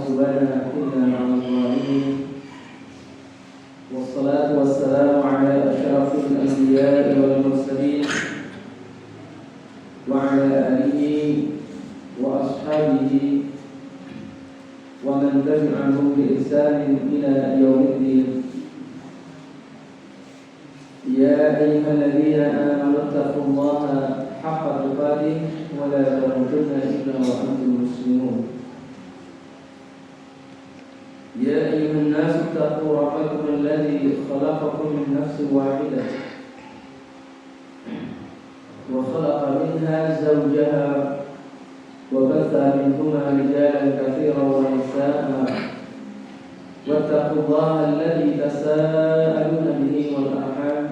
عدوان إلا على الظالمين والصلاة والسلام على أشرف الأنبياء والمرسلين وعلى آله وأصحابه ومن تبعهم بإحسان إلى يوم الدين. يا أيها الذين آمنوا اتقوا الله حق تقاته ولا تموتن إلا وأنتم مسلمون. يا أيها الناس اتقوا ربكم الذي خلقكم من نفس واحدة وخلق منها زوجها وبث منهما رجالا كثيرا ونساء واتقوا الله الذي تساءلون به والأرحام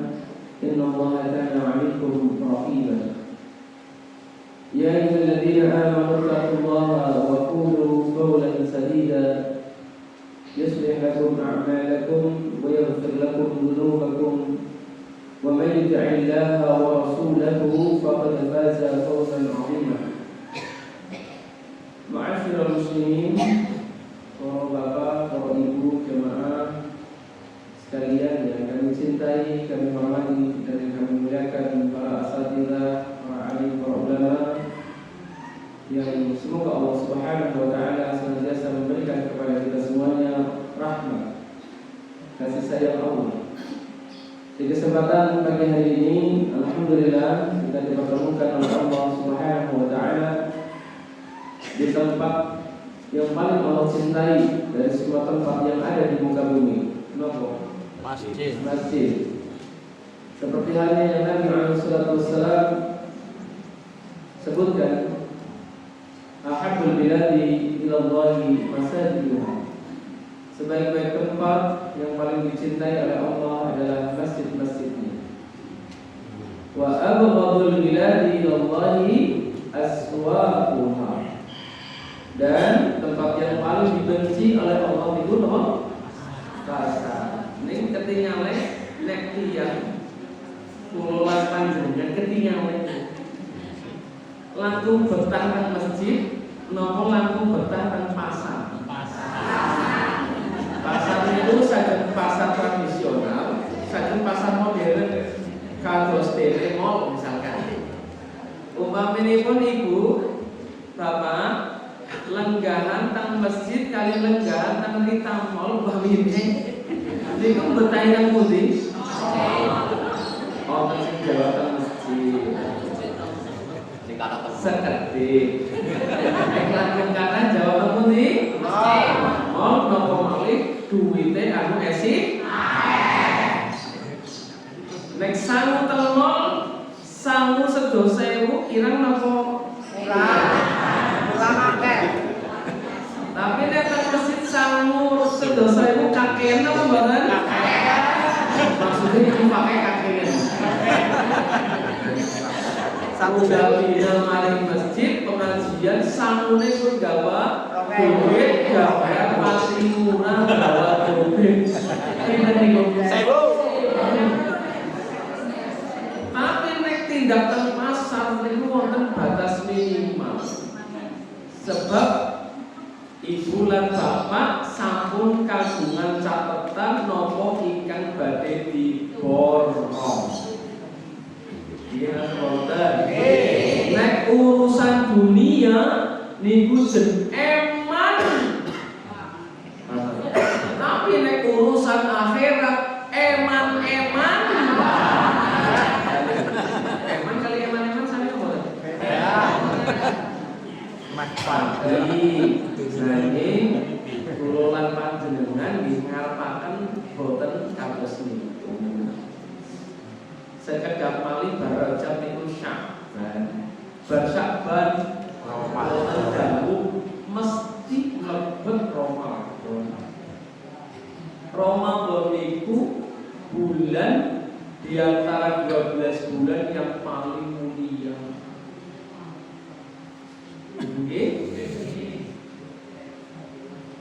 إن الله كان عليكم رقيبا. يا أيها الذين آمنوا اتقوا الله وقولوا قولا سديدا يصلح لكم أعمالكم ويغفر لكم ذنوبكم ومن يطع الله ورسوله فقد فاز فوزا عظيما. Ma'asyiral muslimin, para bapak, para ibu, jemaah sekalian yang kami cintai, kami hormati dan kami muliakan, para asatidzah, para alim, para ulama, yang semoga Allah Subhanahu wa taala senantiasa memberikan kepada kita semuanya rahmat, kasih sayang Allah. Di kesempatan pagi hari ini, alhamdulillah kita dipertemukan oleh Allah Subhanahu wa taala di tempat yang paling Allah cintai dari semua tempat yang ada di muka bumi. Kenapa? Masjid. Seperti halnya yang Nabi SAW sebutkan, ahabbul biladi ilallahi masajiduha. Sebaik-baik tempat yang paling dicintai oleh Allah adalah masjid-masjidnya. Wa abghadul biladi ilallahi aswaquha. Dan tempat yang paling dibenci oleh Allah itu pasar. Ini ketinggalan nek tiyang kula panjenengan ketinggalan langkung betah nang masjid napa langkung betah nang pasar. Pasar itu saged pasar tradisional, saged pasar modern kados tele mall misalkan. Umpamipun ibu, bapak lenggahan tang masjid kali lenggahan tang rita mall bamine niku betah nang pundi? Oh, masjid Jawa tang masjid. Sekedhik. Nek langkung kanan Jawa tang pundi? Mall napa malih duwite anu esih? Nek sangu teng mall, sangu sedo 1000 kirang napa tapi nek teng masjid sangu sedoso iku kakean apa mboten? Maksudnya iku pakai kakean. Sangu dalil maring masjid pengajian sangune pun gawa duit gawe pasti murah gawa duit. Pinten niku? 1000. Tapi nek tindak teng pasar niku wonten batas minimal. Sebab ibu lan bapak sampun kagungan catatan nopo ingkang badhe diborong. Iya, saudara. Nek urusan dunia niku jen eman. Tapi nek urusan akhirat eman-eman. Eman kali eman-eman sami apa? Pagi nanging kula lan panjenengan nggih ngarepaken boten kados niku. Sekedhap malih bar Rajab niku Sya'ban. Bar Sya'ban dawuh mesti mlebet Ramadan. Ramadan niku bulan di antara 12 bulan yang paling mulia.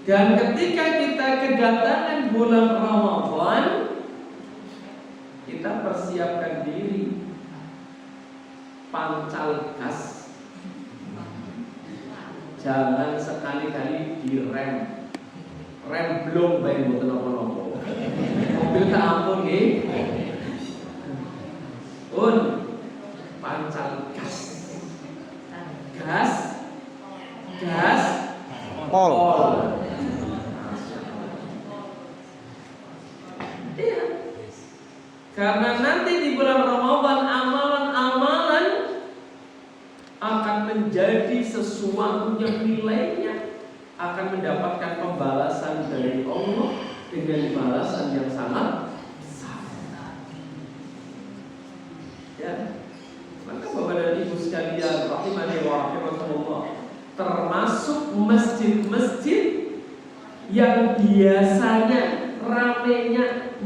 Dan ketika kita kedatangan bulan Ramadan, kita persiapkan diri, pancal gas, jangan sekali-kali direm. remblong bae mboten napa-napa. Mobil tak ampun nggih. Pun pancal gas. Gas pol. Iya. Karena nanti di bulan Ramadan amalan-amalan akan menjadi sesuatu yang nilainya akan mendapatkan pembalasan dari Allah dengan balasan yang sangat besar. Ya. Maka Bapak dan Ibu sekalian rahimani wa rahimakumullah, termasuk masjid-masjid yang biasanya ramainya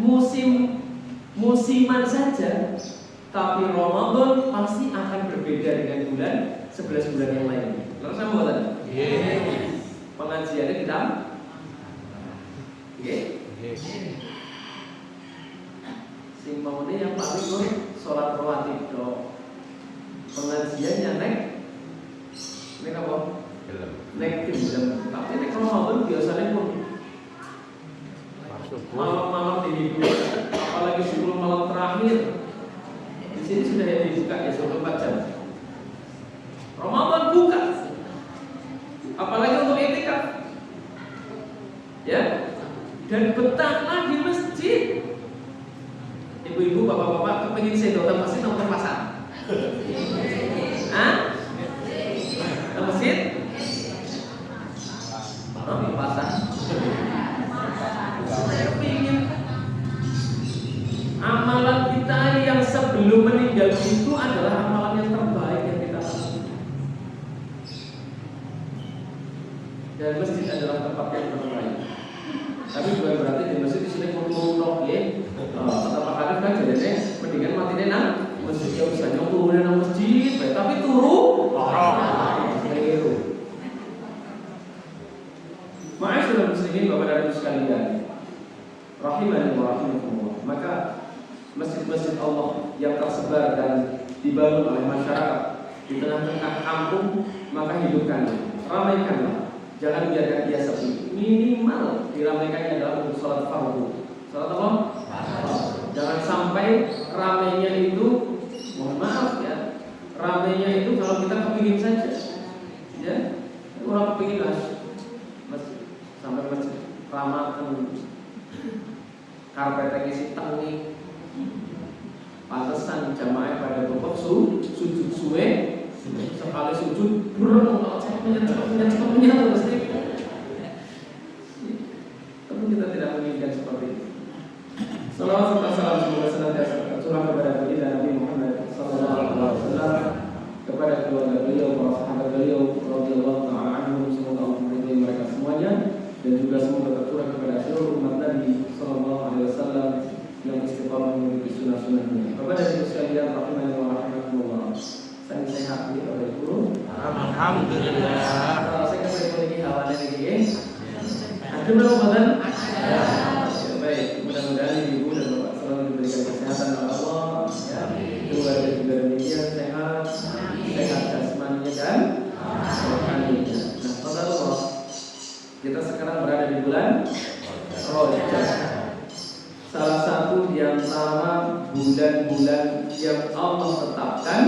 musiman saja, tapi Ramadan pasti akan berbeda dengan 11 bulan yang lain. Lalu sama tadi? Pengajiannya kita sing pamane yang paling gue sholat rawatib do. Pengajiannya nek apa? Nek film. Tapi nek Ramadan biasanya pun malam-malam dihibur, apalagi 10 malam terakhir. Di sini sudah dibuka ya 24 jam. Ramadan buka, apalagi untuk i'tikaf. Ya, dan betahlah di masjid. Ibu-ibu, bapak-bapak, kepengin sedotan pasti nonton pasar. Hah? Ke masjid? Nonton pasar. Saya ingin amalan kita yang sebelum meninggal itu adalah amalan yang terbaik yang kita lakukan. Dan masjid adalah tempat yang terbaik. Tapi bukan berarti di masjid di sini ngomong ya. Kata Pak Hanif kan jadinya mendingan matinya nang masjid yang bisa nyukur nang masjid, tapi turu. Ma'asyiral muslimin Bapak dan Ibu sekalian, rahimani wa rahimakumullah. Maka masjid-masjid Allah yang tersebar dan dibangun oleh masyarakat di tengah-tengah kampung, maka hidupkanlah, ramaikanlah. Jangan biarkan dia sepi. Minimal diramaikannya adalah untuk sholat fardu. Sholat apa? Jangan sampai ramainya itu, mohon maaf ya, ramainya itu kalau kita kepingin saja, ya, orang kepingin lah masjid, sampai masjid ramatan, karpetnya isi tengi, pantesan jamaah pada bobok sujud suwe. Sekali sujud bereng cepat terus nih. Tentu kita tidak menginginkan seperti itu. Salawat serta salam semoga senantiasa tercurah kepada baginda Nabi Muhammad sallallahu alaihi wasallam, kepada keluarga beliau, para sahabat beliau radhiyallahu ta'ala anhum, semoga Allah meridhai mereka semuanya, dan juga semoga tercurah kepada seluruh umat Nabi sallallahu alaihi wasallam yang istiqamah mengikuti sunnah-sunnahnya. Bapak dan Ibu sekalian rahimani wa rahimakumullah. Saya sehat di oleh guru. Alhamdulillah. Kalau saya kan lagi hawalan lagi. Ada Ramadan? Baik, mudah-mudahan ibu dan bapak selalu diberikan kesehatan oleh Allah. Ya, keluarga juga demikian sehat jasmaninya dan rohaninya. Nah, Allah, kita sekarang berada di bulan Rajab. Salah satu di antara bulan-bulan yang Allah tetapkan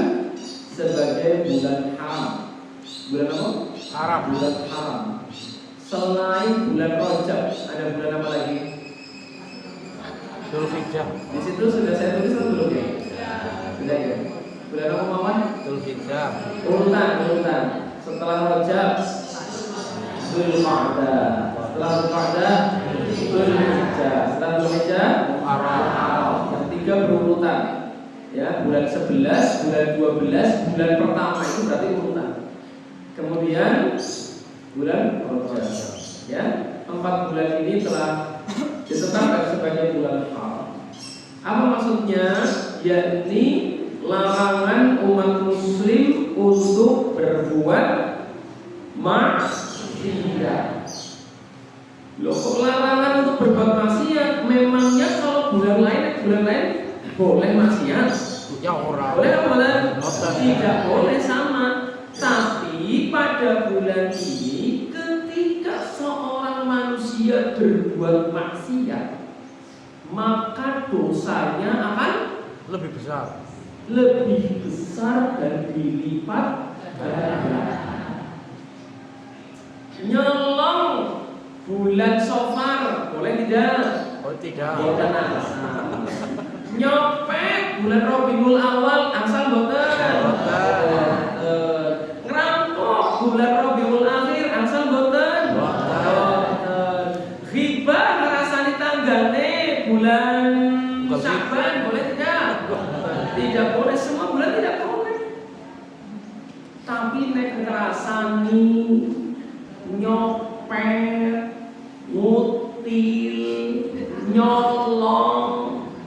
sebagai bulan haram. Bulan apa? Haram. Bulan haram. Selain bulan Rajab, ada bulan apa lagi? Dzulhijjah. Di situ sudah saya tulis atau belum ya? Sudah ya. Bulan apa Muhammad? Dzulhijjah. Urutan. Setelah Rajab, Dzulqa'dah. Setelah Dzulqa'dah, Dzulhijjah. Setelah Dzulhijjah, Muharram. Yang tiga berurutan. Ya, bulan 11, bulan 12, bulan pertama itu berarti urutan. Kemudian bulan Rajab. Ya, 4 bulan ini telah ditetapkan sebagai bulan haram. Apa maksudnya? Yakni larangan umat muslim untuk berbuat maksiat. Loh, kok larangan untuk berbuat maksiat? Memangnya kalau bulan lain boleh maksiat? Ya orang. Boleh apa boleh? Tidak boleh sama. Tapi pada bulan ini ketika seorang manusia dia berbuat maksiat, maka dosanya akan lebih besar dan dilipat ganda. Nyolong bulan Safar boleh tidak? Oh tidak. Boten. Nyopet bulan Rabiul Awal angsal boten. Ngerampok bulan Rabiul Akhir angsal boten. Ghibah ngrasani tanggane bulan Sya'ban boleh tidak? Tidak boleh, semua bulan tidak boleh. Tapi nek ngrasani nyopet, ngutil, nyolong,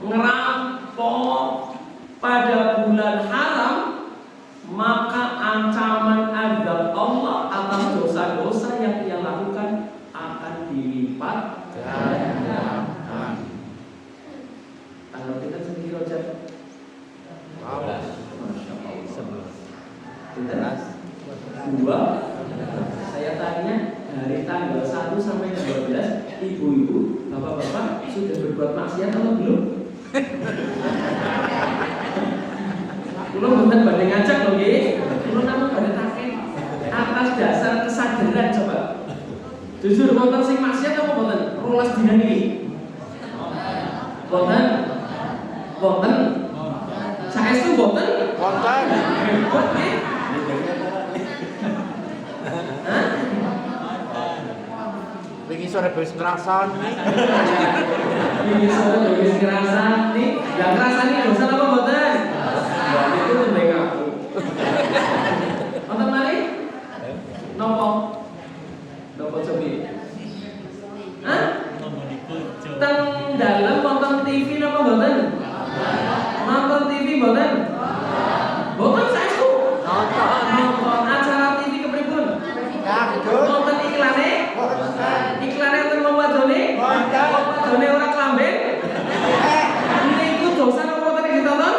ngerampok pada bulan haram, maka ancaman azab Allah atas dosa-dosa yang ia lakukan akan dilipat gandakan. Tanggal kita sedikit Rojab. Wow. Masya Allah. 11. 2. Saya tanya dari tanggal 1 sampai 12, ibu-ibu, bapak-bapak sudah berbuat maksiat atau belum? Belum bener pada ngajak loh, belum namun pada takek atas dasar kesadaran coba. Jujur wonten sing maksiat apa wonten? Rolas dina niki. Wonten? Wonten? Saestu wonten? Wonten. Hebat nggih. Hah? Wingi sore wis ngrasani. Ini soal wis ngrasani. Lah ngrasani dosa apa mboten? Ya itu tembeng aku. Wonten malih? Napa? Napa cobi? Hah? Teng dalem wonten TV napa mboten? Nonton TV mboten? Mboten saestu. Nonton acara TV kepripun? Nonton iklane? Iklane wonten wong wadone? Wadone ora klamben? Niku dosa napa mboten ditonton?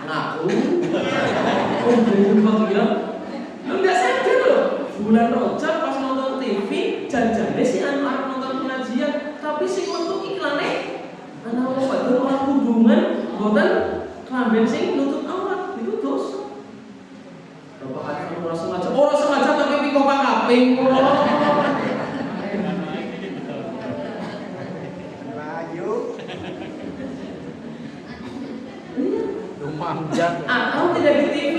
Ngaku. Oh, belum kok bilang. Lu enggak sadar loh. Bulan Rajab pas nonton TV, janjane sih anu arep nonton pengajian, tapi sing metu iklane ana wong wadon ora hubungan, mboten klamben sing nutup aurat, itu dosa. Bapak kata ora sengaja. Ora sengaja tapi piko kaping kula. Lumayan. Atau tidak di TV.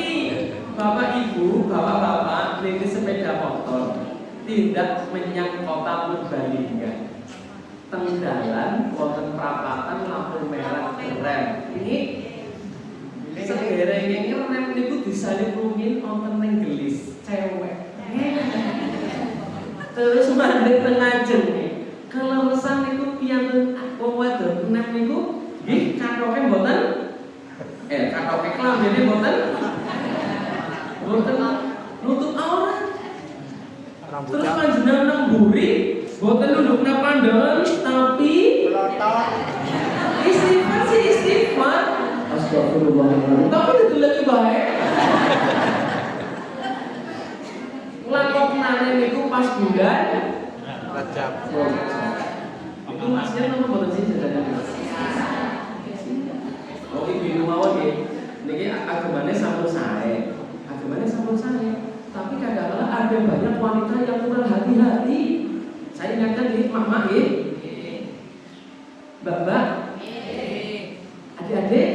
Bapak Ibu, bapak-bapak niki sepeda motor tidak menyang kota Purbalingga. Teng dalan wonten perapatan lampu merah rem. Ini sederenge ini rem niku disalip rumin wonten ning gelis cewek. Terus mandek teng ajeng nih. Keleresan niku piyantun wong wadon rem niku nggih katoke mboten katoke klambene mboten nutup aurat. Terus panjenengan nemburi mboten nundukna pandangan tapi istighfar sih istighfar. Astagfirullahaladzim. Tapi itu lagi baik. Lakoknane niku pas bulan Rajab. Itu masnya napa mboten sih jadinya? Oh ibu mawon nggih. Niki agamane sampun sae. Tapi kadang-kadang ada banyak wanita yang kurang hati-hati. Saya ingatkan nih, mak-mak nggih. Mbak-mbak. Adik-adik.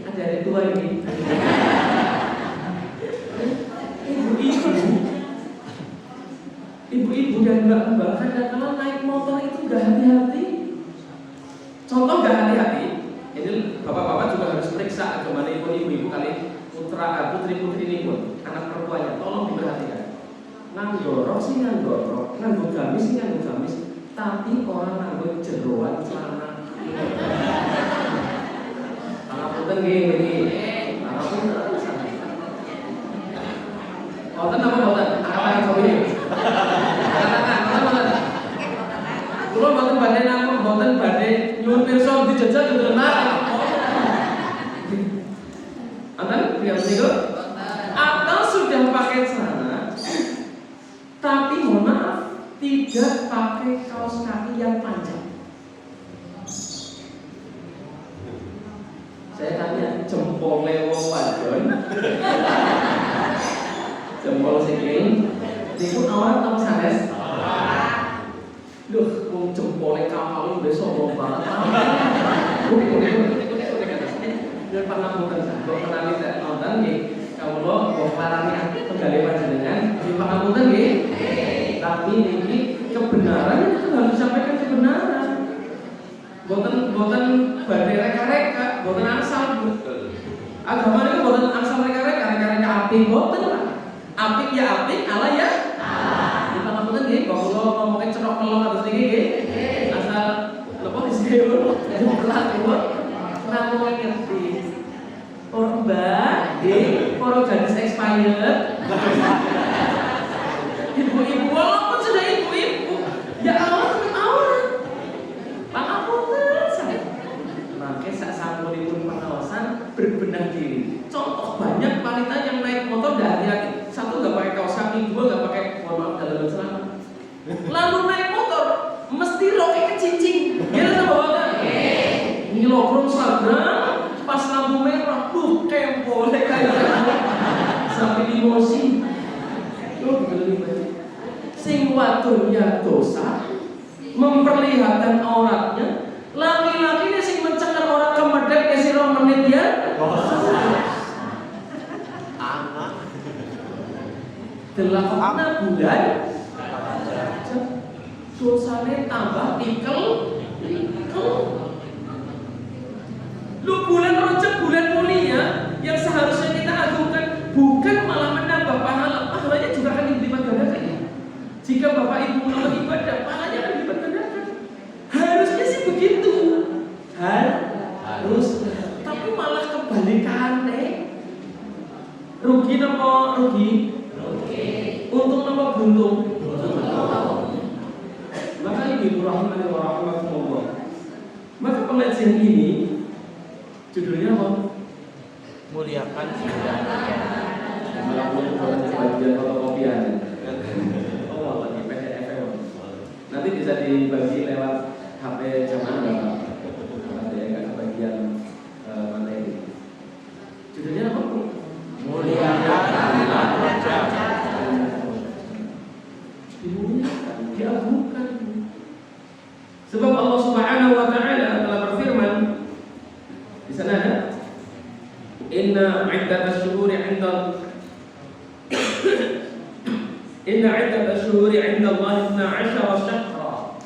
Adik-adik tua ini. Ibu-ibu dan mbak-mbak kadang-kadang naik motor itu gak hati-hati. Contoh gak hati-hati. Ini bapak-bapak juga harus periksa agamane ibu-ibu kali putra putri-putri ini pun anak perempuannya tolong diperhatikan. Nganggorok sih nganggorok, nganggo gamis sih nganggo gamis, tapi orang nganggo jeroan celana. Pangapunten nggih niki. Pangapunten sana. Wonten apa mboten? Angkat tangan ini. Mboten. Kula mboten badhe namung mboten badhe nyuwun pirsa dijajal benar. Anten lihat niku? Atau sudah pakai celana, tapi mohon maaf tidak pakai kaos kaki yang panjang. Saya tanya jempol wong wadon, jempol sikil, itu aurat apa sanes? Duh, wong jempolnya kapal udah sombong banget. Dan pangapunten kok menawi tak nonton nggih, kawula kok parani penggali panjenengan, nggih pangapunten nggih. Tapi niki kebenaran itu harus disampaikan kebenaran. Boten badhe reka-reka, boten asal. Agama niku boten asal reka-reka apik boten. Apik ya apik, ala ya. Nggih pangapunten nggih, kawula ngomongke cerok kelong atus niki nggih. Asal napa disebut berlaku. Namun ngerti orang mbak, orang gadis expired, ibu-ibu walaupun sudah ibu-ibu, ya Allah tetap aurat. Pangapunten saya. Makanya saat sampun pengawasan berbenah diri. Contoh banyak wanita yang naik motor dah hati-hati. Satu nggak pakai kaos kaki, dua nggak pakai mohon maaf dalam celana. Lalu naik motor mesti roknya kecincing. Gimana sama bapak? Ini lokron Instagram pas lampu merah, tempo kayak sampai emosi. Sing wadonnya dosa, memperlihatkan auratnya, laki-laki sing mencengker orang kemedek ke sira menit ya. Anak. Delapan bulan, dosanya tambah tikel. Lu bulan Rajab, bulan mulia yang seharusnya kita agungkan, bukan malah menambah pahala, pahalanya juga akan dilipat gandakan. Jika bapak ibu melakukan ibadah, pahalanya akan dilipat gandakan. Harusnya sih begitu, harus. Tapi malah kebalikannya. Rugi napa rugi? Untung napa buntung? Maka ibu rahimani wa rahimakumullah. Maka pengajian ini judulnya apa? Muliakan saudara. Melakukan bagian fotokopian. Oh, lagi PDF. Nanti bisa dibagi lewat HP jamaah Bapak. Nanti ya bagian materi. Judulnya apa, Bu? Muliakan saudara. Dimuliakan, diagungkan. Sebab Allah Subhanahu wa taala telah berfirman di sana ada Inna 'iddatash-syuhuri 'inda Allah 12 syahra.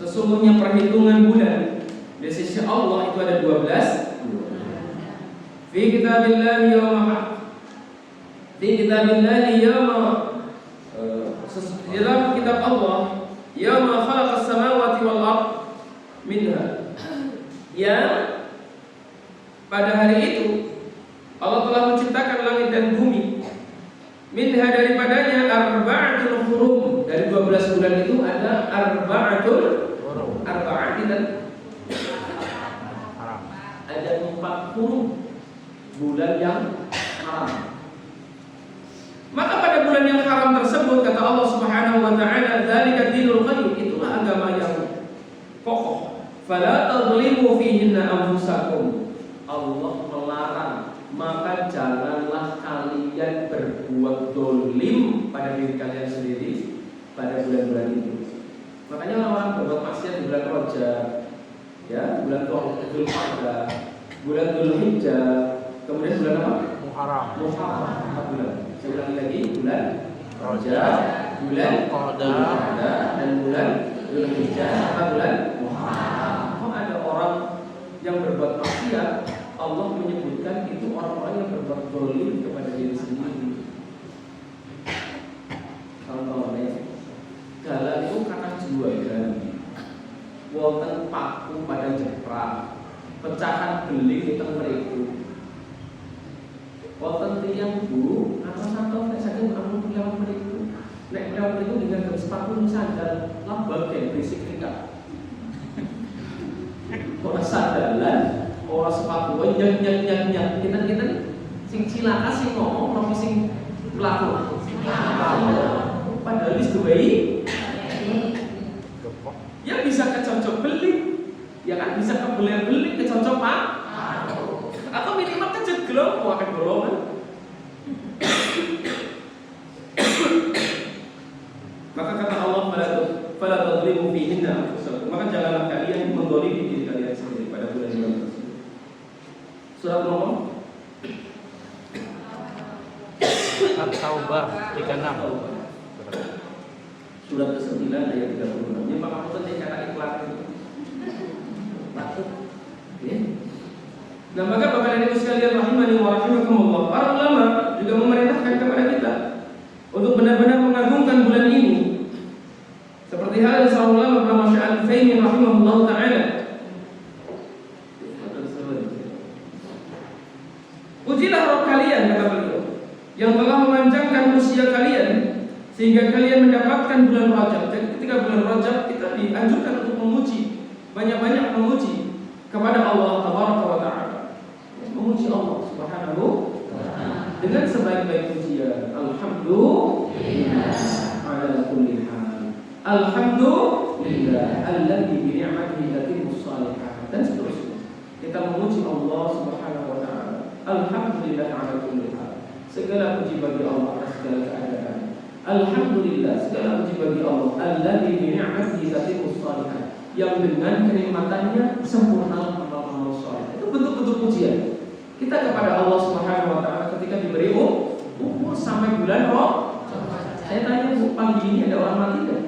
Sesungguhnya perhitungan bulan di sisi Allah itu ada 12. Fi kitabillahi yawma dalam kitab Allah yawma khalaqas samawati wal ard minha, yang pada hari itu Allah telah menciptakan langit dan bumi. Minha daripadanya arba'atul hurum, dari 12 bulan itu ada arba'atul arba'at dan ada 4 hurum bulan yang haram. Maka pada bulan yang haram tersebut kata Allah Subhanahu wa taala, dzalika dinul qayyim, itulah agama yang kokoh. Fala tadhlimu fihinna anfusakum. Allah melarang, maka janganlah kalian berbuat dolim pada diri kalian sendiri pada bulan-bulan itu. Makanya orang berbuat maksiat di bulan Rajab, ya, bulan Dzulqa'dah, bulan Dzulhijjah, kemudian bulan apa? Muharram. 4 bulan. Saya ulangi lagi, bulan Rajab, bulan Dzulqa'dah, dan bulan Dzulhijjah, serta bulan Muharram. Kok ada orang yang berbuat maksiat, Allah menyebutkan itu orang-orang yang berbuat dolim kepada diri sendiri. Contohnya, dalam itu kata jualan, wonten paku pada jeprak, pecahan beling di tengah meriku. Wonten tiyang Bu, apa satu nek saking amun lewat mriku. Nek lewat mriku dengan sepatu sandal, lambang kayak berisik rika. Ora sandalan, ora sepatu, nyak. Kita sing cilaka sing ngomong, tapi sing pelaku. Padahal wis duwe cocok beli, ya kan bisa kebeler beli, kecocok pak, atau minimal kejeglong, mau akan golongan. Maka kata Allah pada tadribu fihinna anfusakum, maka janganlah kalian mendzalimi diri kalian sendiri pada bulan-bulan tersebut. Surat nomor At-Taubah 36. Surat ke-9 ayat 36. Ini Pak Mahfud yang kata iklan itu. Maksud. Ya. Nah, maka Bapak dan Ibu sekalian rahimani wa rahimakumullah, para ulama juga memerintahkan kepada kita untuk benar-benar mengagungkan bulan ini. Seperti halnya seorang ulama bernama Syekh Al-Utsaimin rahimahullah taala. Ujilah roh kalian, kata beliau, yang telah memanjangkan usia kalian sehingga kalian mendapatkan bulan Rajab. Jadi ketika bulan Rajab kita dianjurkan untuk memuji, banyak-banyak memuji kepada Allah Tabaraka wa Ta'ala, memuji Allah Subhanahu wa Ta'ala dengan sebaik-baik pujian. Alhamdulillah ala kulli hal. Alhamdulillah alladzi bi ni'matihi tatimmus shalihat, dan seterusnya. Kita memuji Allah Subhanahu wa Ta'ala. Alhamdulillah ala kulli hal. Segala puji bagi Allah atas segala keadaan. Alhamdulillah, segala puji bagi Allah. Alladzi bi ni'matihi tatimmus shalihat, yang dengan kenikmatannya sempurna amal-amal saleh. Itu bentuk-bentuk pujian kita kepada Allah Subhanahu wa Ta'ala ketika diberi umur sampai bulan Rajab. Saya tanya, Bu, pagi ini ada orang mati enggak?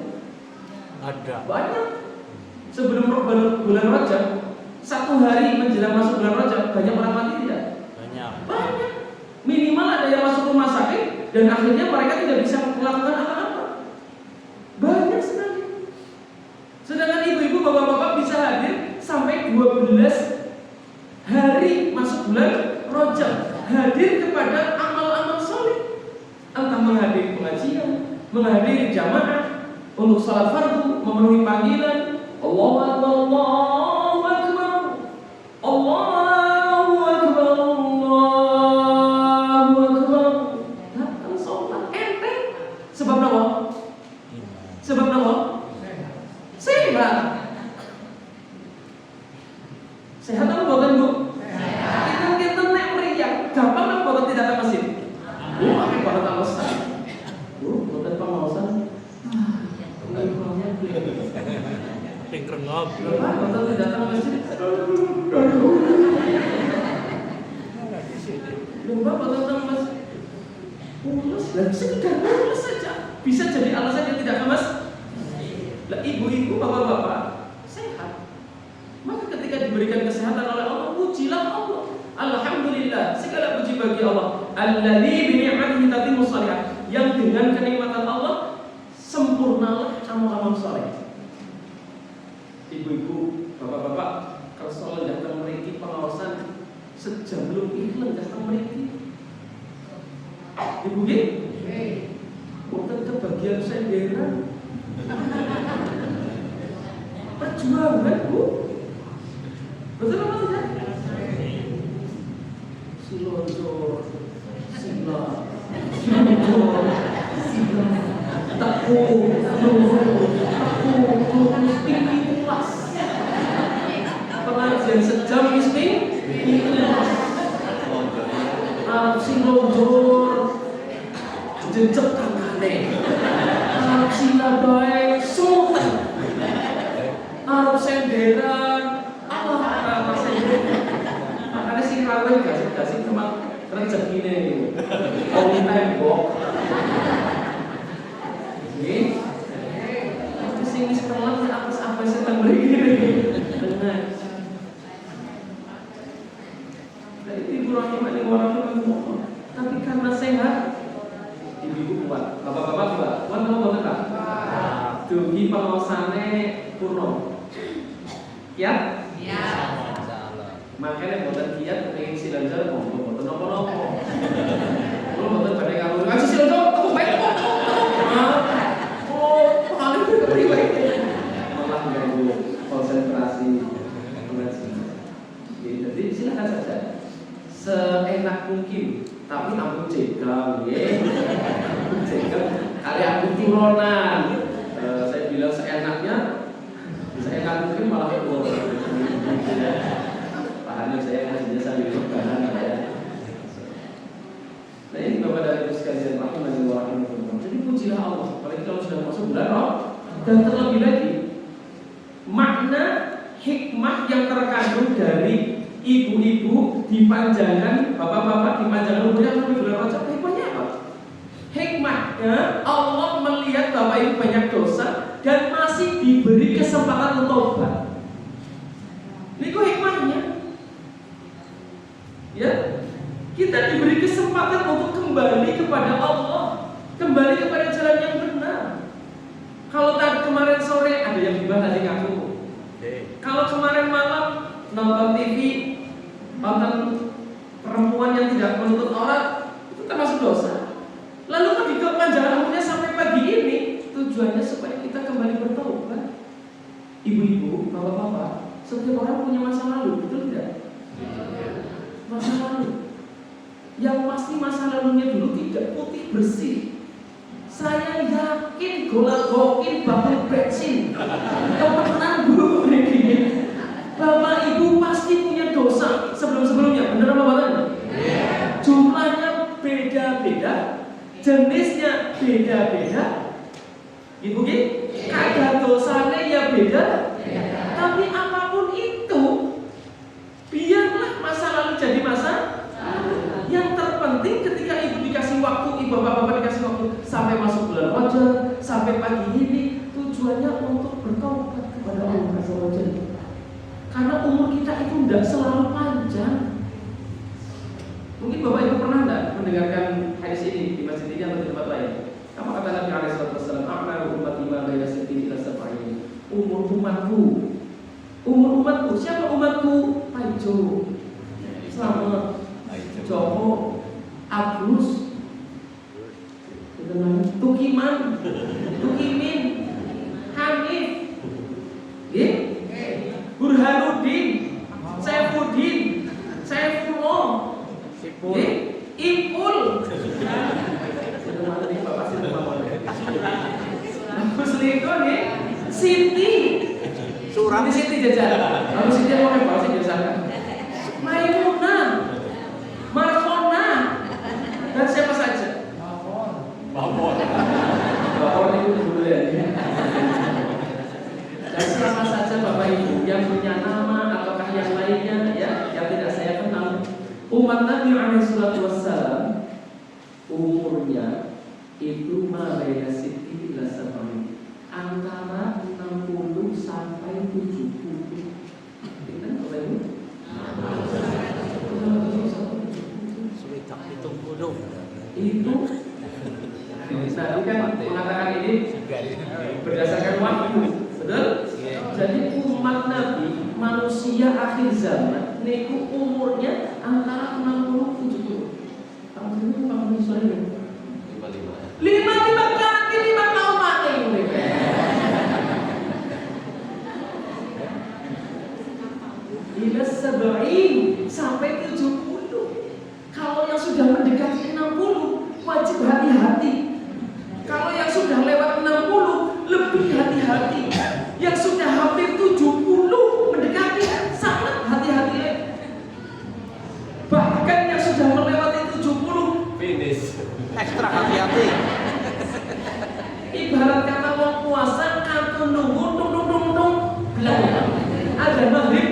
Ada. Banyak. Sebelum bulan Rajab, satu hari menjelang masuk bulan Rajab, banyak orang mati tidak? Banyak. Minimal ada yang masuk rumah sakit dan akhirnya mereka tidak bisa melakukan apa-apa. Banyak sekali. Sedangkan ibu-ibu, bapak-bapak bisa hadir sampai 12 hari masuk bulan Rajab, hadir kepada amal-amal saleh. Entah menghadiri pengajian, menghadiri jamaah, untuk salat fardu, memenuhi panggilan Allahu Akbar, Allahu Akbar, Allahu Akbar, Allahu Akbar. Datang sholat enteng. Sebab apa? Sebab apa? Sehat. Sehat apa bukan, Bu? Kita nek meriang, gampang apa bukan tidak datang masjid? Apa banget alasan? Bu, bukan pengawasan. Pinter ngobrol. Bapak tidak datang masjid. Bapak datang masjid. Pulas, dan sekedar pulas saja bisa jadi alasan yang tidak ke masjid. Lah ibu-ibu, bapak-bapak sehat, maka ketika diberikan kesehatan oleh Allah, pujilah Allah. Alhamdulillah, segala puji bagi Allah. Alladzi bi ni'matihi tatimmus shalihat, yang dengan kenikmatan Allah sempurnalah amal-amal saleh. Ibu-ibu, bapak-bapak, kalau soal datang meriki pengawasan sejam belum iklan datang meriki. Ibu gini, bukan kebagian senderan. Perjuangan, Bu. Betul apa tidak? Silonjor, sila, tepung, tinggi pulas. Pengajian sejam mesti pulas. Silonjor, jejak tangane. Sila baik, sultan. Arab senderan, apa senderan? Makanya si raweh gasik cuma rezeki nih, kau tembok. Ini, sini setelah apa sedang begini, benar. Dari ibu rahimani wa rahimakumullah. Tapi karena sehat, ibu kuat, bapak-bapak kuat mau betul. Dugi pengawasannya purno. Ya? Ya. Makanya buatan kiat pengen silanjar ngomong buatan nopo-nopo. Kalau buatan pada kamu ngaji silanjar, kamu baik kok. Paling berkepriwet. Malah ganggu konsentrasi pengajian. Jadi silakan saja. Seenak mungkin, tapi ampun jegal, ya. Jegal. Kali ampun turunan. Saya bilang seenaknya Saya kan mungkin malah keluar. Pahamnya saya masih jasa di kanan ya. Nah ini Bapak dan Ibu sekalian rahimani wa rahimakumullah. Jadi pujilah Allah, apalagi kalau sudah masuk bulan Ramadan. Dan terlebih lagi makna hikmah yang terkandung dari ibu-ibu dipanjangkan, bapak-bapak dipanjangkan umurnya sampai bulan Rajab. Hikmahnya apa? Hikmahnya Allah melihat bapak ibu banyak dosa dan masih diberi kesempatan untuk taubat. Ini kok hikmahnya? Ya, kita diberi kesempatan untuk kembali kepada Allah, kembali kepada jalan yang benar. Kalau tadi kemarin sore ada yang gibah tadi ngaku. Kalau kemarin malam nonton TV, nonton perempuan yang tidak menuntut aurat, itu termasuk dosa. Lalu ketika panjangan umurnya sampai pagi ini, tujuannya supaya kita kembali bertaubat. Ibu-ibu, bapak-bapak, setiap orang punya masa lalu, betul tidak? Masa lalu. Yang pasti masa lalunya dulu tidak putih bersih. Saya yakin golak-gokin bakal bensin. Kemenang dulu begini. Bapak ibu pasti punya dosa sebelum-sebelumnya. Benar apa bapak? Jumlahnya beda-beda, jenisnya beda-beda. Ibu kadar dosanya ya beda. Tapi apapun itu, biarlah masa lalu jadi masa. Yang terpenting ketika ibu dikasih waktu, ibu bapak-bapak dikasih waktu sampai masuk bulan Rajab, sampai pagi ini, tujuannya untuk bertobat kepada Allah Azza wa Jalla. Karena umur kita itu tidak selalu panjang. Mungkin bapak ibu pernah tidak mendengarkan hadis ini di masjid ini atau di tempat lain? Apa kata Nabi Alaihi Wasallam? A'maru ummati ma baina sittin ila sab'in. Umur umatku. Siapa umatku? Paijo, Slamet, Joko, Agus, Tukiman, Tukimin, Hanif, Burhanuddin, Saifuddin, Saifullah, Ipul, Muslimon, Siti, Surah Siti jajan. Kalau Siti mau ke bawah sih jajan. Maimunah, Markona, dan siapa saja? Bapor itu dulu ya. Dan siapa saja bapak ibu yang punya nama ataukah yang lainnya ya yang tidak saya kenal. Umat Nabi Alaihi Wasallam umurnya itu mabaina sittin ila sab'in, antara 60 sampai 70. Kita bapak ibu? Itu Nabi kan mengatakan ini berdasarkan wahyu, betul? Jadi umat Nabi manusia akhir zaman niku umurnya antara 60-70. Tahun ini Pak Misalnya 55 kaki 5 tahun mati mereka. Ila 70 sampai 70. Kalau yang sudah mendekati 60 wajib hati-hati. Kalau yang sudah lewat 60 lebih hati-hati. Yang sudah hampir 70 mendekati sangat hati-hati. Bahkan yang sudah melewati 70 finish. Ekstra hati-hati. Ibarat kata mau puasa atau nunggu belakang. Ada maghrib.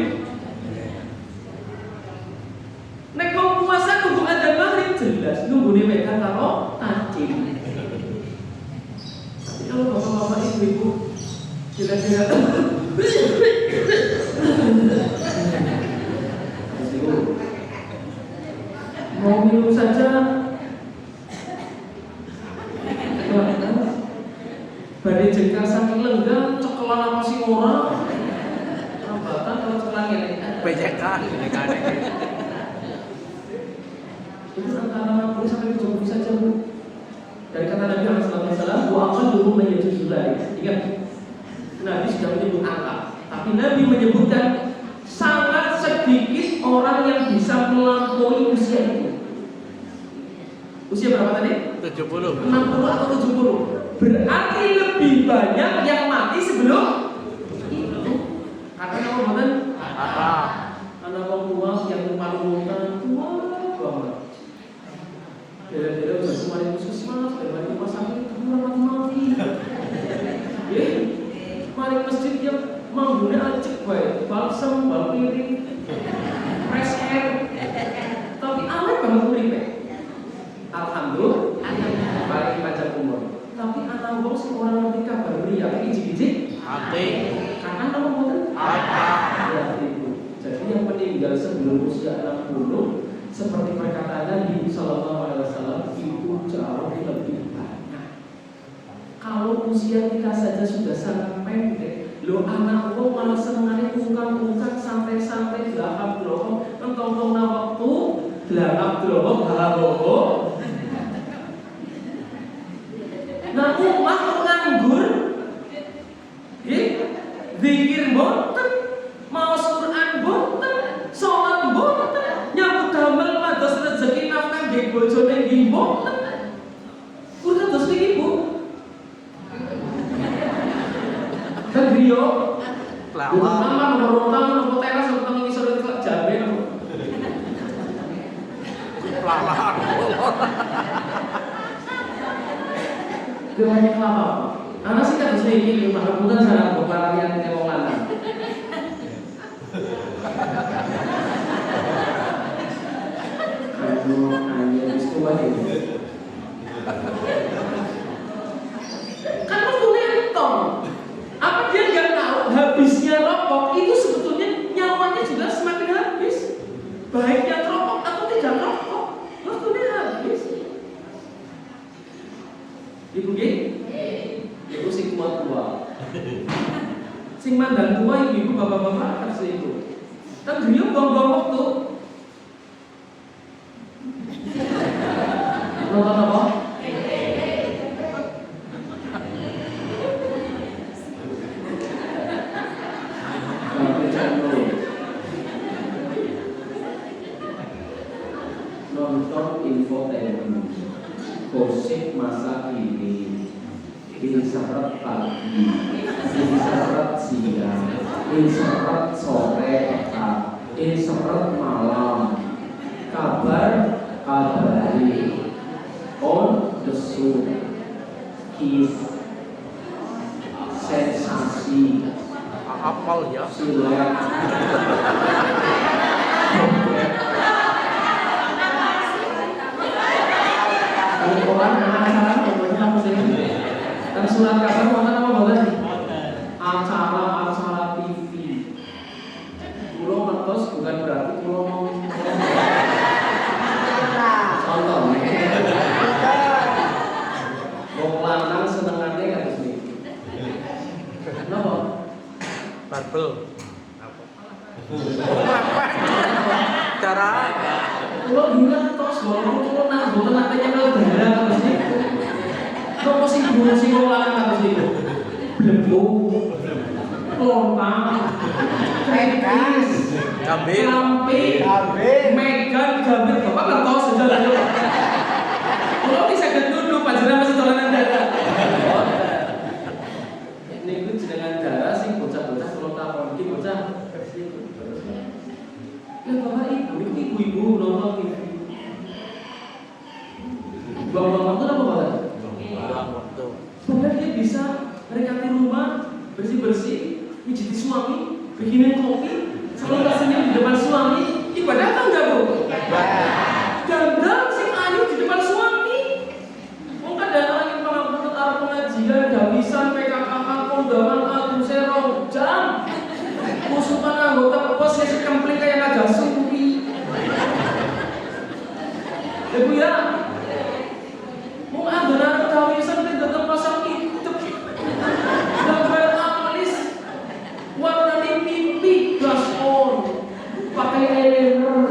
Nek mau puasa nunggu ada maghrib jelas nunggu nih mereka kalau tajim. Tapi kalau bapak-bapak ibu-ibu kira-kira mau minum saja badai jengkar saking lenggang cekelan apa sih orang rambatan kalau cekelan ini Bejekan. itu antara 60 sampai 70 saja Bu. Dari kata Nabi SAW, wa aqalluhum man yajuzu dzalik. Ingat, Nabi sudah menyebut angka, tapi Nabi menyebutkan sangat sedikit orang yang bisa melampaui usia itu. Usia berapa tadi? 70. 60 atau 70. Berarti lebih banyak yang mati sebelum itu. ning masjid yang manggune acek wae, balsam, bal piring, fresh air. Tapi awet banget uripe. Alhamdulillah, paling panjang umur. Tapi anak wong sing ora ngerti kabar mriyang ijik-ijik Ate. karena apa mboten? Ya itu. Jadi yang meninggal sebelum usia 60 seperti perkataan Nabi sallallahu alaihi wasallam itu jauh lebih banyak. Kalau usia kita saja sudah sangat pendek, lo anak wong malah senengane ungkang-ungkang santai-santai belakang blok, entong-entong waktu belakang blok halo. Nah, umah nganggur, zikir boten, maos Quran boten, sholat boten, nyambut damel mados rezeki nafkah nggih bojone nggih boten. Kuwi terus niki Bu. Kan griyo. Lawang. Nama nomor nomor teras utang ngisor kelak jabe nopo. Lalang. Banyak kelapa. Anak sih kan terus niki bukan sana pelarian wong lanang. Hanya itu aja. Kan betulnya entong. Apa dia nggak tahu habisnya rokok itu sebetulnya nyawanya juga semakin habis. Baiknya rokok atau tidak rokok, betulnya habis. Ibu gini, ibu sing tua. Sing mandang tua ibu bapak-bapak harus itu. Kan dia buang-buang waktu. Nonton apa? Nonton infotainment, gosip masa kini, insert pagi, insert siang, insert sore petang, insert malam, kabar kabari, on the show, kiss, sensasi, Apal ya. silet, Al-Quran anak-anak pokoknya apa sih? Dan surat kabar mau apa boleh? Acara TV. Pulau ngetos bukan berarti pulau mau contoh. Wong lanang senengannya kan sini. Kenapa? Barbel. Cara Pulau juga tos, pulau nang boten natenya kalau daerah kan sini. Kok sing guru sing wong lanang kan sini? Blembung. Lontang. Tenis. Gambir. Lampi. Megan gambir bapak ngertos sejalan yo. Kalau bisa duduk panjenengan masih dolanan darah. Niku jenengan darah sing bocah-bocah kula takon iki bocah. Ya bapak ibu nonton TV. Bapak itu apa bapak? Waktu. Padahal dia bisa merekati rumah, bersih-bersih, mijiti suami, bikinin kopi, selalu rasanya di depan suami. Ibadah kan enggak Bu? Gandang sing ayu di depan suami. Mungkin ada orang yang mengaku arah pengajian, gawisan, PKKK, kondangan, agung serong, jam. Musuhan anggota pos yang sekempling kayak naga suwi. Ibu ya, mau anggaran gawisan dan datang pasang itu. Gambar alis, warna mimpi, gas on, pakai eyeliner,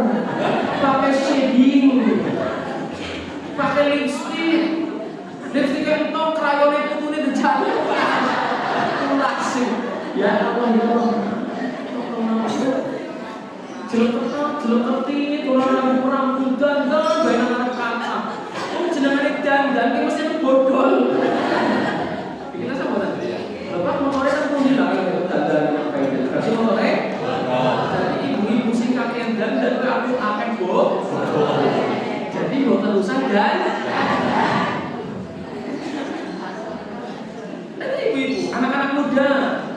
pakai shading, pakai lipstick yang tau krayonnya putune dijalu. Langsung, ya Allah ya Allah. Jelek tinggi, orang rambut dandan, banyak anak kaca. Jenengan dandan, ini mesti bodol. Kita sama tadi ya. Bapak motornya kan punya lah yang dandan apa itu. Berarti motornya. Jadi ibu-ibu sing kakean dandan ke aku akan jadi mau terusan dan. Nanti ibu-ibu, anak-anak muda.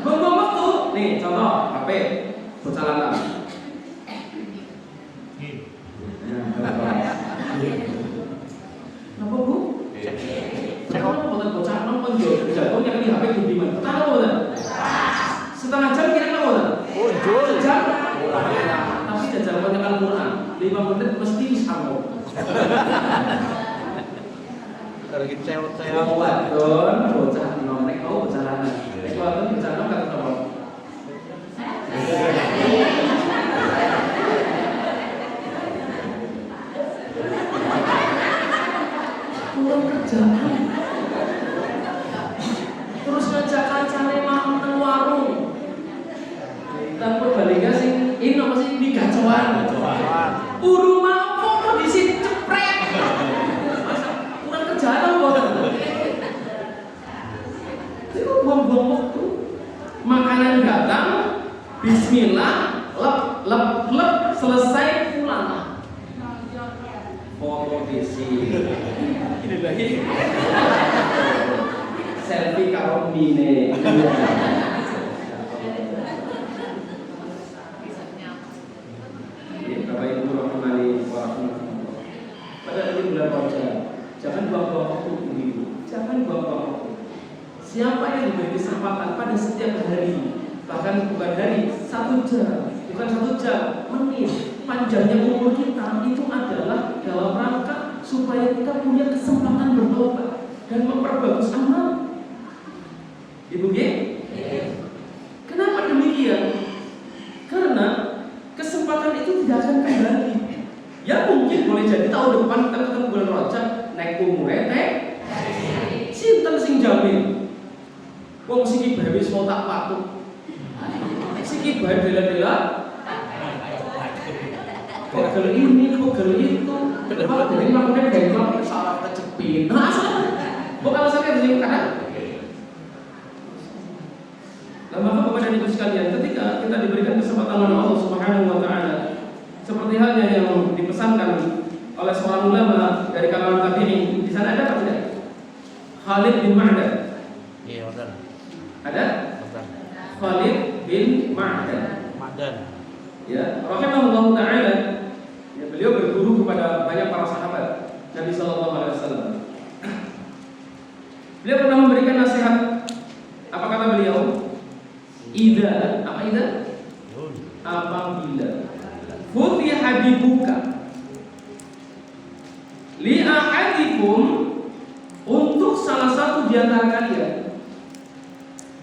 Buang-buang waktu. Nih contoh HP, bocah lanang. Kenapa bu? Kenapa bukan bocah nonton jatuhnya kan di HP di mana? Kenapa bukan? Setengah jam kira-kira bukan? Sejam. Tapi jajal banyak Al-Quran 5 menit mesti sanggup. Kalau gitu saya Wadon, bocah nom, nek kau bocah lanang. Nek wadon bocah nom kata apa? Kurang kerjaan. Terus ngajak kancane makan nang warung. Tanpa baliknya sing ini apa sih di gacoan. Urung mampu kondisi cepret. Kurang kerjaan apa? Itu buang-buang waktu. Makanan datang, bismillah, lep, selesai pulang. Foto disi. Ini lagi. Selfie karo mine. Bapak Ibu rahimani wa rahimakumullah. Pada ini bulan Rajab, jangan buang-buang waktu begitu. Jangan buang-buang waktu. Siapa yang diberi kesempatan pada setiap hari, bahkan bukan hari, 1 jam, bukan 1 jam, menit, panjangnya umur kita itu adalah dalam rangka supaya kita punya kesempatan bertobat dan memperbagus amal. Ibu G? Kenapa demikian? Karena kesempatan itu tidak akan kembali. Ya mungkin boleh jadi tahun depan kita ketemu bulan Rajab naik umure teh. Sinten sing jamin? Wong siki bae wis tak patuh. Siki bae bela-bela. Kok gel ini, kok gel itu. Apa dari makune bengkok salah kecepin. Nah, kok alasannya begini kan? Nah, maka Bapak dan Ibu sekalian, ketika kita diberikan kesempatan oleh Allah Subhanahu wa taala, seperti halnya yang dipesankan oleh seorang ulama dari kalangan tabi'in, di sana ada apa tidak? Khalid bin Ma'dan. Iya, betul. Ada? Betul. Khalid bin Ma'dan. Ya, rahimahullah taala. Ya, beliau berguru kepada banyak para sahabat Nabi sallallahu alaihi wasallam. Beliau pernah memberikan nasihat. Apa kata beliau? Ida, apa ida? Apabila futiha dibuka li ahadikum, untuk salah satu di antara kalian,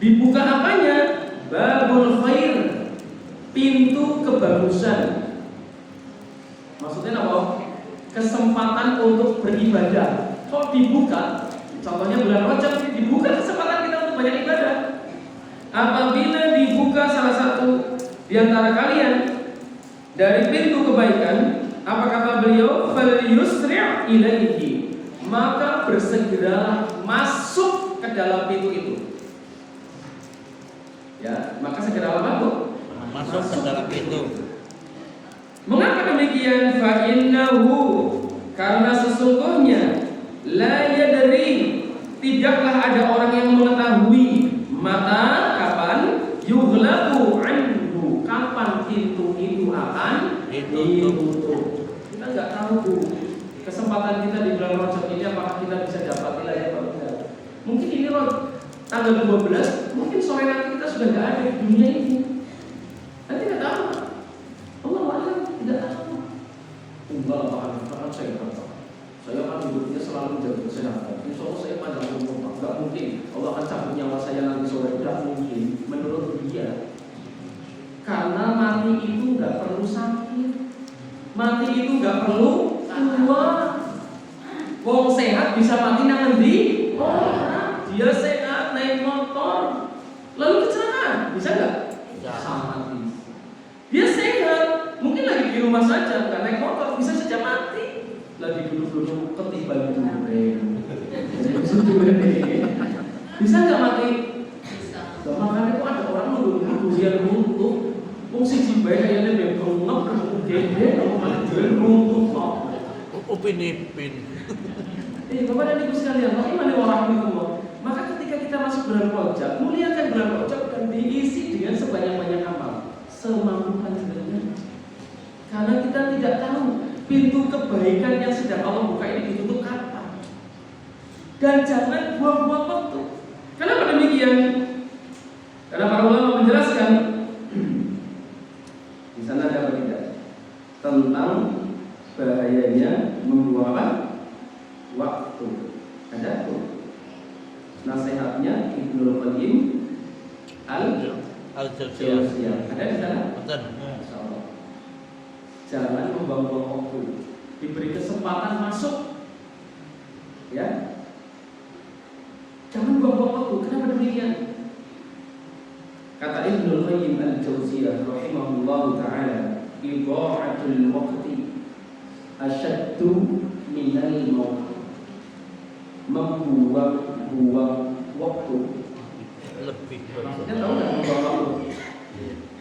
dibuka apanya? Babul khair, pintu kebagusan. Maksudnya apa? Kesempatan untuk beribadah. Kok dibuka? Contohnya bulan Rajab, dibuka kesempatan kita untuk banyak ibadah. Apabila dibuka salah satu di antara kalian dari pintu kebaikan, apa kata beliau? Falyusri' ilaihi, maka bersegeralah masuk ke dalam pintu itu. Ya, maka segeralah masuk ke dalam pintu. Mengapa demikian? Fa innahu, karena sesungguhnya la yadri, tidaklah ada orang yang mengetahui mata kapan yughlaqu anhu, kapan pintu itu akan ditutup. Kita nggak tahu kesempatan kita di bulan Rajab ini apakah kita bisa dapat nilai atau tidak. Mungkin ini tanggal 12, mungkin sore nanti kita sudah nggak ada di dunia ini. Nanti nggak tahu. Allah alam tidak tahu. Enggak lah, saya nggak tahu. Saya akan hidupnya selalu jaga kesehatan. Insya Allah saya panjang umur. Enggak mungkin Allah akan cabut nyawa saya nanti sore. Tidak mungkin menurut dia. Karena mati itu nggak perlu sakit. Mati itu nggak perlu tua. Wong sehat bisa mati nang ngendi? Dia sehat naik motor lalu kecelakaan, bisa nggak? Mati. Dia sehat, mungkin lagi di rumah saja, nggak naik motor, bisa saja mati. Lagi duduk-duduk ketiban durian. Bisa nggak mati? Bisa. Makanya kok ada orang duduk durian runtuh. Fungsi jibai kayaknya bengkok, gede, durian runtuh kok. Upin ipin. Bapak dan Ibu sekalian, bagaimana warahmatullah? Maka ketika kita kita masuk bulan Rajab, muliakan bulan Rajab dan diisi dengan sebanyak-banyak amal, semampu panjenengan. Karena kita tidak tahu pintu kebaikan yang sedang Allah buka ini ditutup kapan. Dan jangan buang-buang waktu. Kenapa demikian? Karena para ulama menjelaskan di sana ada apa tidak tentang bahayanya membuang waktu. Ada tuh nasihatnya Ibnul Qayyim Al-Jauziyah. Ada di sana? Insyaallah. Jangan membuang-buang waktu. Diberi kesempatan masuk, ya. Jangan buang-buang waktu. Kenapa demikian? Kata Ibnul Qayyim Al-Jauziyah rahimahullahu taala, idha'atul waqti asyaddu minal maut. Membuang-buang waktu lebih. maksudnya tahu nggak membuang waktu?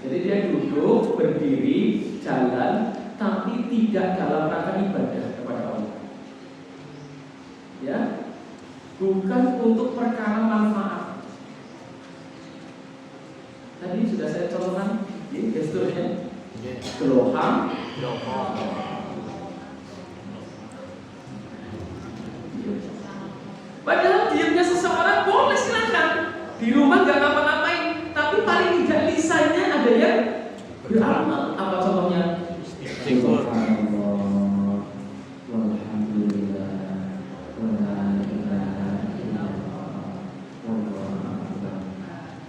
Jadi dia duduk, berdiri, jalan, tapi tidak dalam rangka ibadah kepada Allah. Ya, bukan untuk perkara manfaat. Tadi sudah saya contohkan, ini gesturnya, gelohang, padahal diamnya seseorang boleh silakan di rumah nggak ngapa-ngapain, tapi paling tidak lisannya ada yang beramal. Apa contohnya? Istighfar.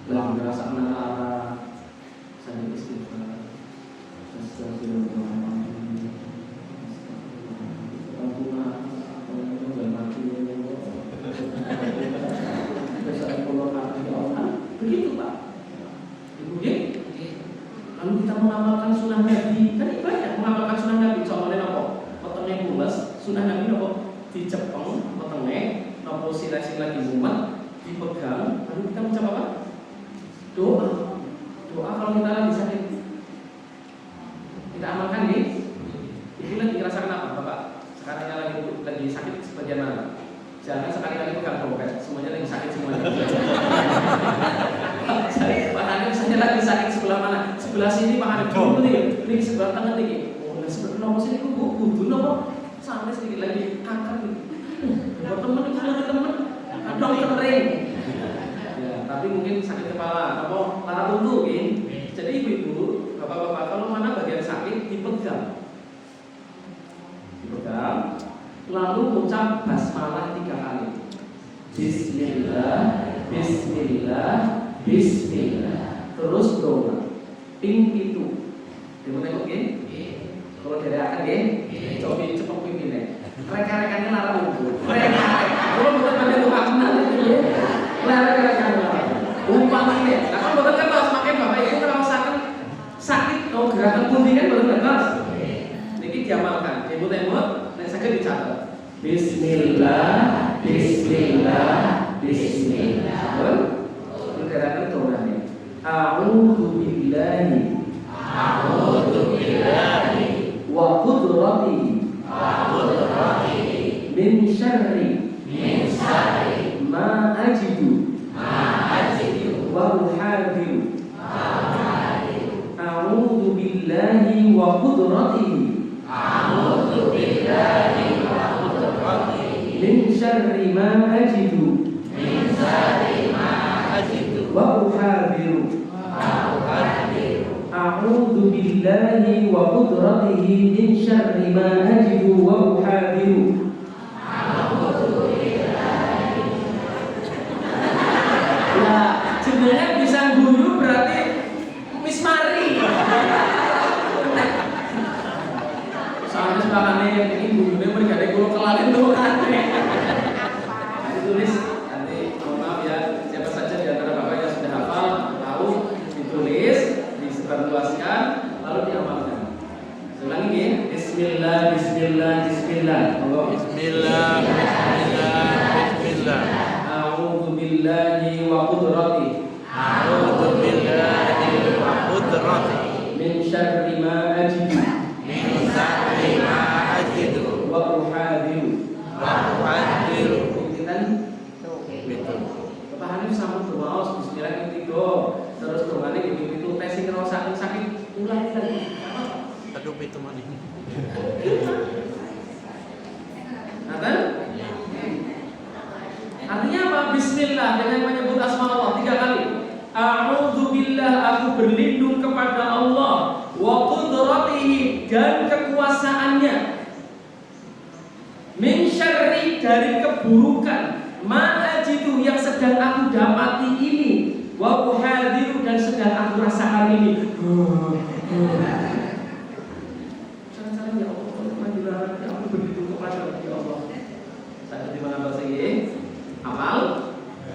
Lagi merasa menara, saya istighfar, begitu Pak. Lalu kita mengamalkan sunnah Nabi, kan ibadah mengamalkan sunnah Nabi. Contohnya apa? Potongnya pulas, sunnah Nabi apa? Dicepeng, potongnya, apa sila-sila di mumet, dipegang, lalu kita mengucap apa? Doa. Doa kalau kita lagi sakit. Kita amalkan nih. Ibu lagi ngerasakan apa Bapak? Sekarang lagi sakit sebagian mana? Jangan sekali-kali pegang dompet, semuanya lagi sakit semuanya. Pak Hanif misalnya lagi sakit sebelah mana? Sebelah sini Pak Hanif dulu nih, ini sebelah tangan nih. Oh, nah sebelah nomor sini kudu nopo sampai sedikit lagi akan nih. Buat temen itu lagi temen, kadang kering. Ya, tapi mungkin sakit kepala, apa lara tuntu gitu. Jadi ibu-ibu, bapak-bapak kalau mana bagian sakit dipegang, lalu ucap basmalah 3 kali. Bismillah, Bismillah, Bismillah. Terus doa. Ping itu. Demo tengok nggih. Kalau dari akan nggih, coba cepet pimpinnya. Reka-rekannya lara unggul. Reka-rekan. Kalau bukan pada doa kenal itu ya. Reka-rekan lara. Umpamanya, nah kan betul kan harus pakai Bapak Ibu kalau sakit, gerakan pundi kan betul kan? Niki diamalkan. Ibu tengok, nek saged dicatat. Bismillah, Bismillah, Bismillah. Betul? Gerakan doanya. A'udzu billahi wa qudratihi min syarri ma ajidu wa uhadiru. A'udzu billahi wa qudratihi min syarri ma ajidu wa uhadiru. A'udzu billahi wa qudratihi min syarri ma ajidu wa uhadiru. Nah, jenengan bisa guyu berarti wis mari. Soalnya sebagane yang ini guyune mergane kula kelalen doane. Ditulis nanti mohon maaf ya, siapa saja di antara Bapak yang sudah hafal, tahu, ditulis, disebarluaskan, lalu diamalkan. Ulangi ya. Bismillah, Bismillah, Bismillah. Bismillah, Bismillah, Bismillah. A'udzu billahi wa qudratihi. A'udzu billahi wa qudratihi Min syarri ma ajidu min syarri ma ajidu wa uhadiru. wa uhadiru. Buktikan. Betul. Bapak Hanif A'udzubillah, aku berlindung kepada Allah, wa qudratihi, dan kekuasaannya, min syarri, dari keburukan, ma ajidu, yang sedang aku dapati ini, wa uhadiru, dan sedang aku rasakan ini. Jangan-jangan ya Allah, aku berlindung kepada ya Allah. Saya di mana bahasa ini? Amal.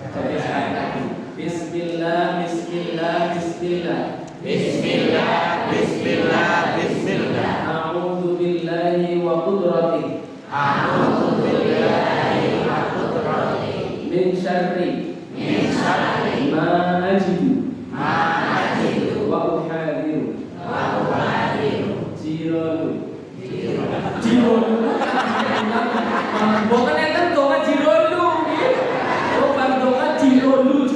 Coba sekali lagi. Bismillah, bismillah, bismillah. Bismillah, bismillah, bismillah. A'udzu billahi wa qudratihi. A'udzu billahi wa qudratihi. Min syarri ma ajidu wa uhadiru. Jirolu. Bukan enten donga jirolu. Oh, bang donga jirolu.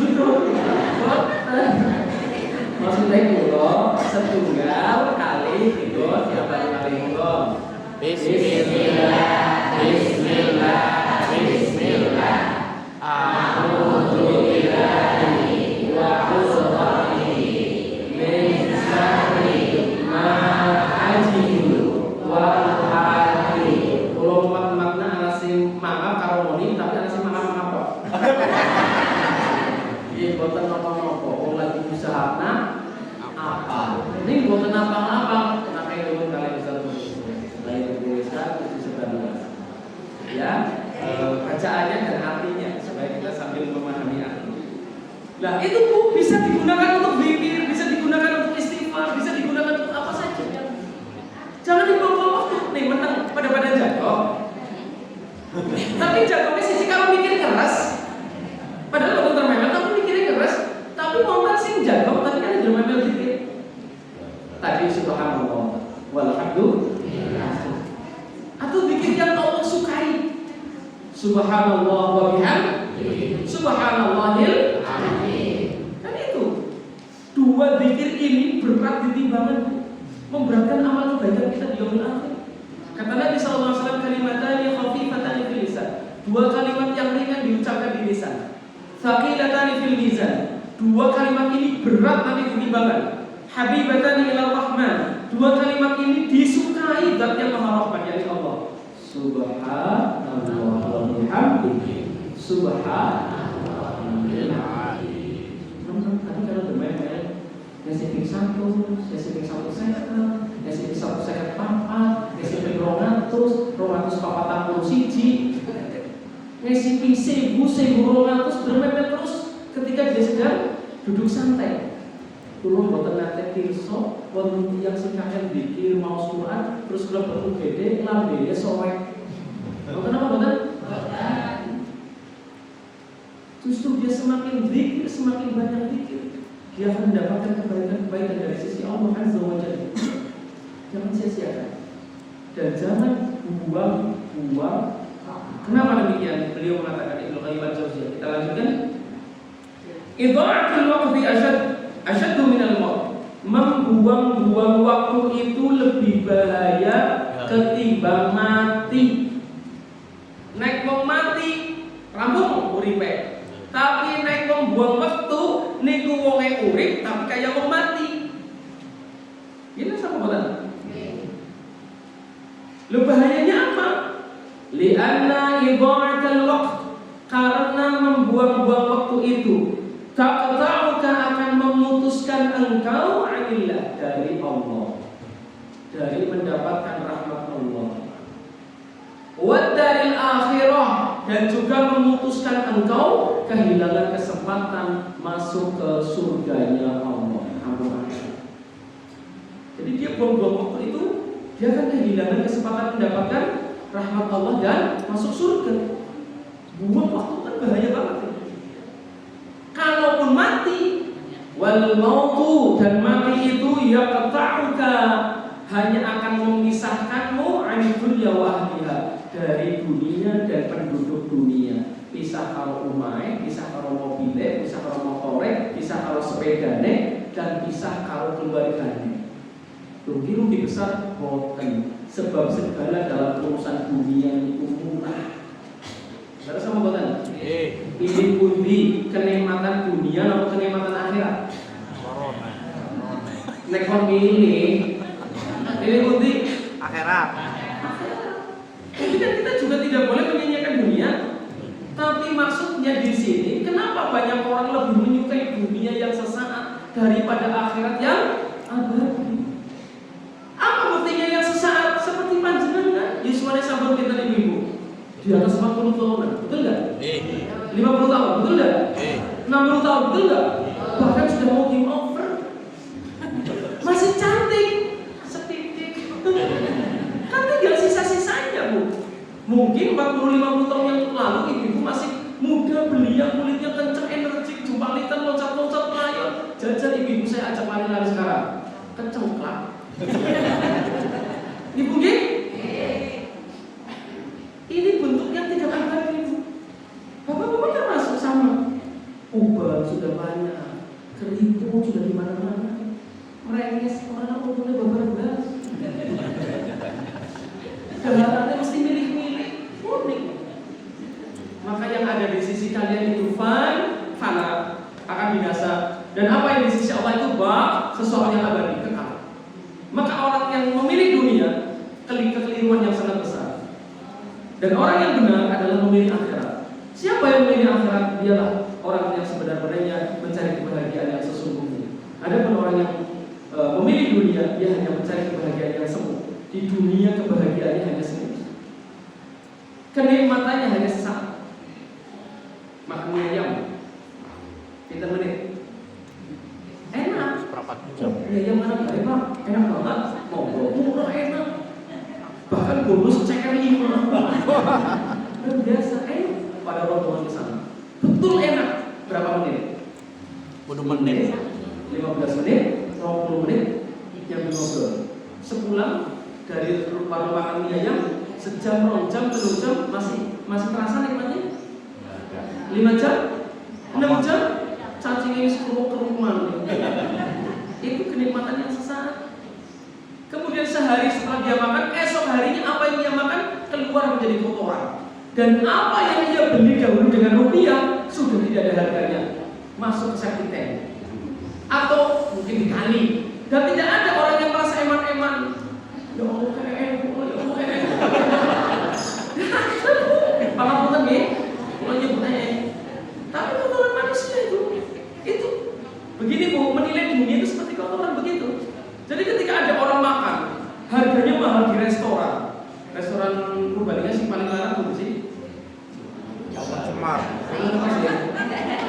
Maksudnya itu setunggal kali itu tiap kali itu. Bismillah, bismillah, bismillah. A'udzu billahi wa qudratihi Min syarri ma ajidu wa uhadiru. Kalau makna alasim maaf karo moni, tapi alasim maaf apa? Ini boten apa-apa. Wong lagi usahana apa? Ini boten apa-apa. Kenapa yang kalian bisa tulis? Lain tulisan itu sebenarnya. Ya, bacaannya dan artinya supaya kita sambil memahami artinya. Nah, itu tuh bisa digunakan untuk zikir, bisa digunakan untuk istighfar, bisa digunakan untuk apa saja. Jangan dibawa waktu nih menang pada jago. Tapi jagongnya sih kalau mikir keras. Padahal waktu termemel tapi mikirnya keras. Tapi mau sing jago tapi kan belum memel dikit. Tadi subhanallah walhamdulillah. Atau zikir yang Allah sukai. Subhanallah wa bihamdihi. Subhanallahil azim. Kan itu. Dua zikir ini berat di timbangan, memberatkan amal kebaikan kita di yaumil akhir. Kata Nabi sallallahu alaihi wasallam, kalimatani khafifatani fil lisan. Dua kalimat yang ringan diucapkan di lisan. Thaqilatani fil mizan. Dua kalimat ini berat nanti di timbangan. Habibatani ila rahman. Dua kalimat ini disukai zat yang Maha Rahman, yakni Allah. Subhanallah wa bihamdihi. Subhanallah. Tadi kalau bermain-main, ngasih satu second, ngasih satu second papat, ngasih 200 papat 41, ngasih 1.200 bermain-main terus ketika dia sedang duduk santai. Kulo mboten nate pirsa wonten tiyang sing kakek zikir maos Quran terus kulo betul gede lambene sowek. Mboten apa mboten? Justru dia semakin zikir, semakin banyak zikir, dia akan mendapatkan kebaikan-kebaikan dari sisi Allah Azza wa Jalla. Jangan sia-siakan dan jangan buang. Kenapa demikian? Beliau mengatakan Ibnu Qayyim al-Jauziyah. Kita lanjutkan. Idha'atul waqti asyaddu minal maut. Membuang-buang waktu itu lebih bahaya ketimbang mati. Nek wong mati rampung uripe. Tapi nek wong buang waktu niku wonge urip tapi kaya wong mati. Ini sama boten? Lho bahayanya apa? Li'anna idha'atul waqt, karena membuang-buang waktu itu taqta'uka, akan memutuskan engkau anillah, dari Allah, dari mendapatkan rahmat Allah, wa daril akhirah, dan juga memutuskan engkau kehilangan kesempatan masuk ke surganya Allah. Jadi dia buang-buang waktu itu, dia akan kehilangan kesempatan mendapatkan rahmat Allah dan masuk surga. Buang waktu kan bahaya banget. Kalaupun mati, wal mautu, dan mati itu yaqta'uka, hanya akan memisahkanmu anil dunya wa ahliha, dari dunia dan penduduk dunia. Pisah karo omahe, pisah karo mobile, pisah karo motore, pisah karo sepedane, dan pisah karo keluargane. Rugi-rugi besar boten, sebab segala dalam urusan dunia itu murah. Saudara sama boten? Pilih pundi kenikmatan dunia atau kenikmatan akhirat? nek kon milih pundi Akhirat. Tapi kan kita juga tidak boleh menyanyiakan dunia. Tapi maksudnya di sini, kenapa banyak orang lebih menyukai dunia yang sesaat daripada akhirat yang abadi? Apa buktinya yang sesaat? Seperti panjenengan, Yusuf sampun kita ibu-ibu di atas 40 tahunan, betul nggak? 50 tahun, betul nggak? 60 tahun, betul nggak? Bahkan sudah mau game over, masih cantik, setitik. Kan tinggal sisa-sisanya, Bu. Mungkin 40-50 tahun yang lalu ibu-ibu masih muda, belia, kulitnya kencang, energik, jumpalitan, loncat-loncat, layar. Jajan ibu-ibu saya ajak lari-lari sekarang, kecengklak. Ibu nggih? Ini bentuknya tidak abadi, Bu. Bapak-bapak termasuk sama. Uban sudah banyak, keriput sudah di mana-mana. Merenges orang umurnya beberapa. Kendaraannya mesti milih-milih, unik. Maka yang ada di sisi kalian itu fana, akan binasa. Dan apa yang di sisi Allah itu sesuatu yang abadi, kekal. Maka orang yang memilih dunia, kekeliruan yang sangat besar. Dan orang yang benar adalah memilih akhirat. Siapa yang memilih akhirat? Dialah orang yang sebenarnya mencari kebahagiaan yang sesungguhnya. Adapun orang yang memilih dunia, dia hanya mencari kebahagiaan yang semu. Di dunia kebahagiaannya hanya semu. Kenikmatannya hanya sesaat. Makan mie ayam, kita menit. Enak. Seperempat jam. Mie ayam mana baik Pak? Enak banget. Murah enak. Bahkan bonus ceker 5. Dan biasa pada rombongan di sana. Betul enak. Berapa menit? 10 menit. 15 menit, 20 menit, yang ngobrol. Sepulang dari warung makan mie ayam, sejam, 2 jam, 3 jam masih terasa nikmatnya? 5 jam? 6 jam? Cacingnya keruman. Itu kenikmatan yang sesaat. Kemudian sehari setelah dia makan, esok harinya apa yang dia makan keluar menjadi kotoran. Dan apa yang dia beli dahulu dengan rupiah sudah tidak ada harganya, masuk ke septic tank atau mungkin dikali. Dan tidak ada orang yang merasa eman-eman. Ya Allah kayak pangapunten nggih, kula nyebutnya. Tapi kotoran manusia itu begini Bu, menilai dunia itu seperti kotoran begitu. Jadi ketika ada orang makan, harganya mahal di restoran Purbalingga sih paling larang Bu sih. Cemar.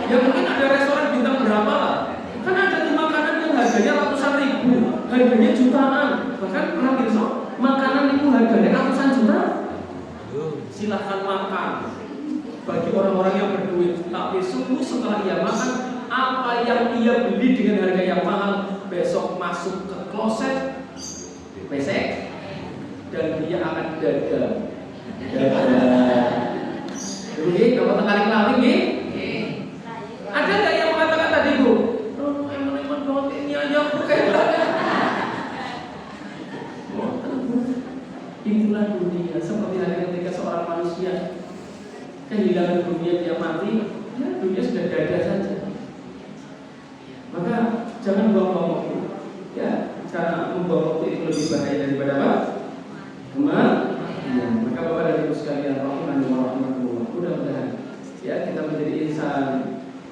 Ya mungkin ada restoran bintang berapa lah. Kan ada tuh makanan yang harganya ratusan ribu, harganya jutaan. Bahkan pernah besok makanan itu harganya ratusan juta. Silahkan makan. Bagi orang-orang yang berduit, tapi sungguh setelah ia makan, apa yang ia beli dengan harga yang mahal besok masuk ke kloset besek dan dia akan dagang. Jadi kalau tertarik lari nih, ada nggak yang mengatakan tadi Bu? Oh, emang banget ini aja aku kayak itulah dunia. Seperti hari ketika seorang manusia kehilangan dunia, dia mati, ya dunia sudah dada saja. Maka jangan buang-buang waktu, ya, karena membuang waktu itu lebih bahaya daripada apa? Ya, maka Bapak dan Ibu sekalian, rahimahullah, mudah-mudahan ya kita menjadi insan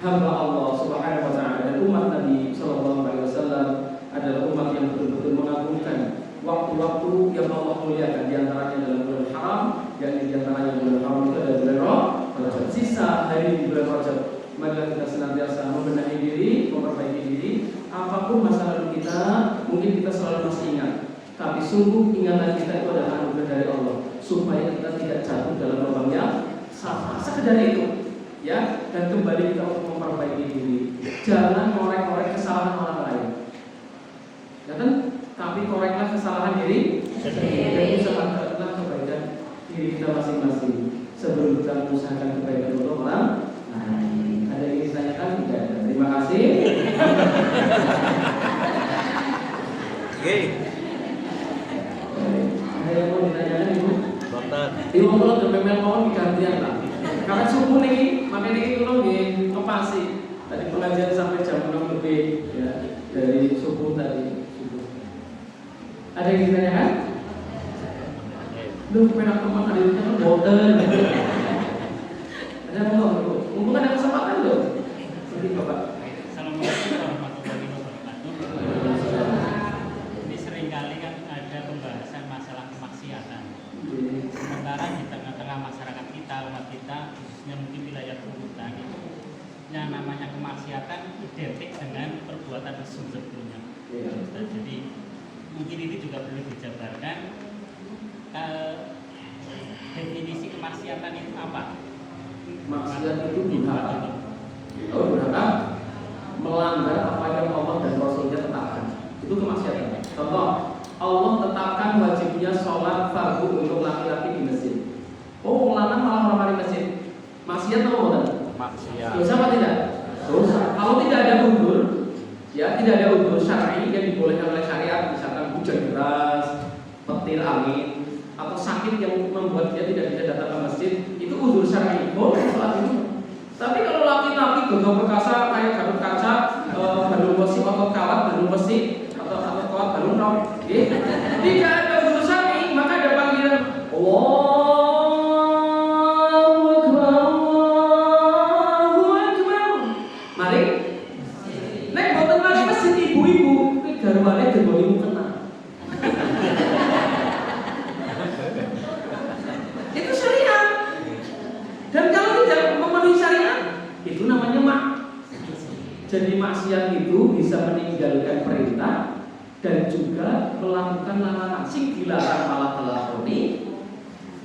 hamba Allah Subhanahu wa taala, dan umat Nabi sallallahu alaihi wasallam adalah umat yang betul-betul mengagungkan waktu-waktu yang Allah muliakan, di antaranya dalam bulan haram, yakni di antaranya bulan haram itu adalah bulan Rajab. Sisa hari di bulan Rajab, maka kita senantiasa membenahi diri, memperbaiki diri. Apapun masa lalu kita, mungkin kita selalu masih ingat, tapi sungguh ingatan kita itu adalah anugerah dari Allah, supaya kita tidak jatuh dalam lubang yang sama. Sekedar itu, ya, dan kembali kita untuk memperbaiki diri. Jangan korek-korek kesalahan orang lain, ya kan? Tapi koreklah kesalahan diri dan usahakanlah kebaikan diri kita masing-masing sebelum kita mengusahakan kebaikan untuk orang lain. Ada yang ingin ditanyakan? Tidak ada. Terima kasih. Ada yang mau ditanyakan Ibu? Ibu kalau memang mau digantian lah. Karena subuh nih, makanya ini kalau ngepasi. Tadi pengajian sampai jam 6 lebih, ya, dari subuh tadi. Ada yang ditanyakan? Duh, penak teman ada yang kan boten. Ada apa? Mumpung ada kesempatan loh. Jadi Bapak. Assalamualaikum warahmatullahi wabarakatuh. Ini seringkali kan ada pembahasan masalah kemaksiatan. Sementara di tengah-tengah masyarakat kita, umat kita, khususnya mungkin wilayah perbukitan itu, yang namanya kemaksiatan identik dengan perbuatan mesum sebelumnya. Jadi mungkin ini juga perlu dijabarkan. Definisi kemaksiatan itu apa? Maksiat itu durhaka. Oh, durhaka melanggar apa yang Allah dan Rasulnya tetapkan. Itu kemaksiatan. Contoh, Allah tetapkan wajibnya sholat fardu untuk laki-laki di masjid. Oh, lanang malah ramai di masjid. Maksiat apa bukan? Maksiat. Dosa apa tidak? Dosa. Kalau tidak ada udzur, ya tidak ada udzur syar'i yang dibolehkan oleh syariat, misalkan hujan deras, petir angin, atau sakit yang membuat dia tidak bisa datang ke masjid, itu udzur syar'i. Boleh sholat itu. Tapi kalau laki-laki gagah perkasa kayak Gatot Kaca, balung besi atau kawat balung besi atau kawat balung rok, tidak ada udzur syar'i, maka ada panggilan Allahu Akbar, Allahu Akbar. Mari, nek boten lagi masjid ibu-ibu, kuwi garwane gerbonimu kena. Itu syariat. Dan kalau tidak memenuhi syariat, itu namanya Jadi maksiat itu bisa meninggalkan perintah dan juga melakukan larangan. Sing dilarang malah dilakoni,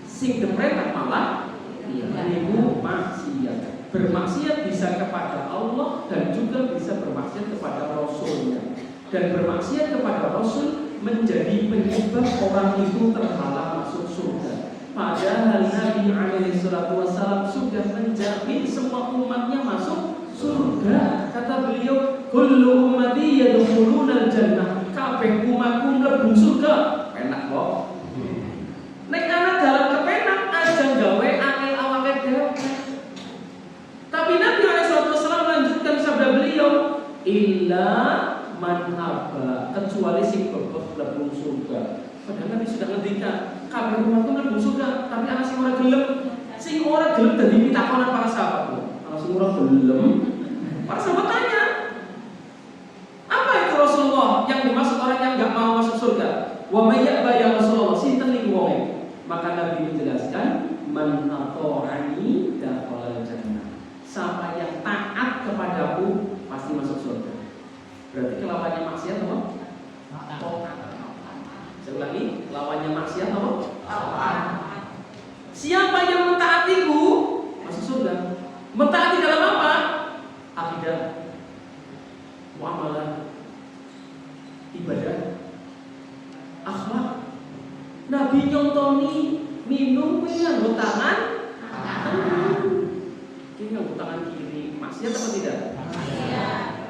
sing diperintah malah niku maksiat. Bermaksiat bisa kepada Allah dan juga bisa bermaksiat kepada Rasulnya. Dan bermaksiat kepada Rasul menjadi penyebab orang itu terhalang masuk surga. Padahal Nabi SAW sudah menjamin semua umatnya masuk surga. Kata beliau, kullu ummati yadkhuluna al-jannah. Kabeh umatku mlebu surga. Enak kok. Nek ana dalam kepenak aja gawe angel awake dhewe. Tapi Nabi SAW melanjutkan sabda beliau, illa man haba, kecuali sing bebek mlebu surga. Padahal Nabi sudah ngendikan, kabeh umatku mlebu surga, tapi ana sing ora gelem. Sing ora gelem dadi pitakonan para sahabat. Ana sing ora gelem. Para sahabat tanya, apa itu Rasulullah yang dimaksud orang yang enggak mau masuk surga? Wa may ya'ba ya Rasulullah, sinten niku wonge? Maka Nabi menjelaskan, man ata'ani dakhala jannah. Siapa yang taat kepadaku pasti masuk surga. Berarti lawannya maksiat apa? Saya ulangi, lawannya maksiat apa? Siapa yang mentaatiku masuk surga. Mentaati dalam apa? Akidah, muamalah, ibadah, akhlak. Nabi nyontoni minum nganggo tangan ini nganggo tangan kiri. Maksiat apa tidak?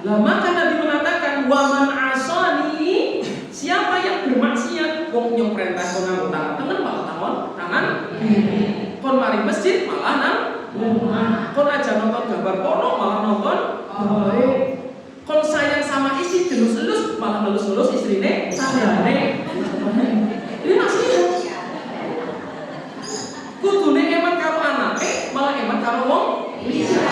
Lah maka Nabi mengatakan waman asani, siapa yang bermaksiat wong nyong perintah kon nganggo tangan tengen malah tangan kiri. Kon mari masjid malah nang rumah. Kon aja nonton gambar porno malah nonton baik. Kon sayang sama istri delus-delus malah ngelus-ngelus istrine tanggane. Ini maksiat. Kudune eman karo anake malah eman karo wong liya.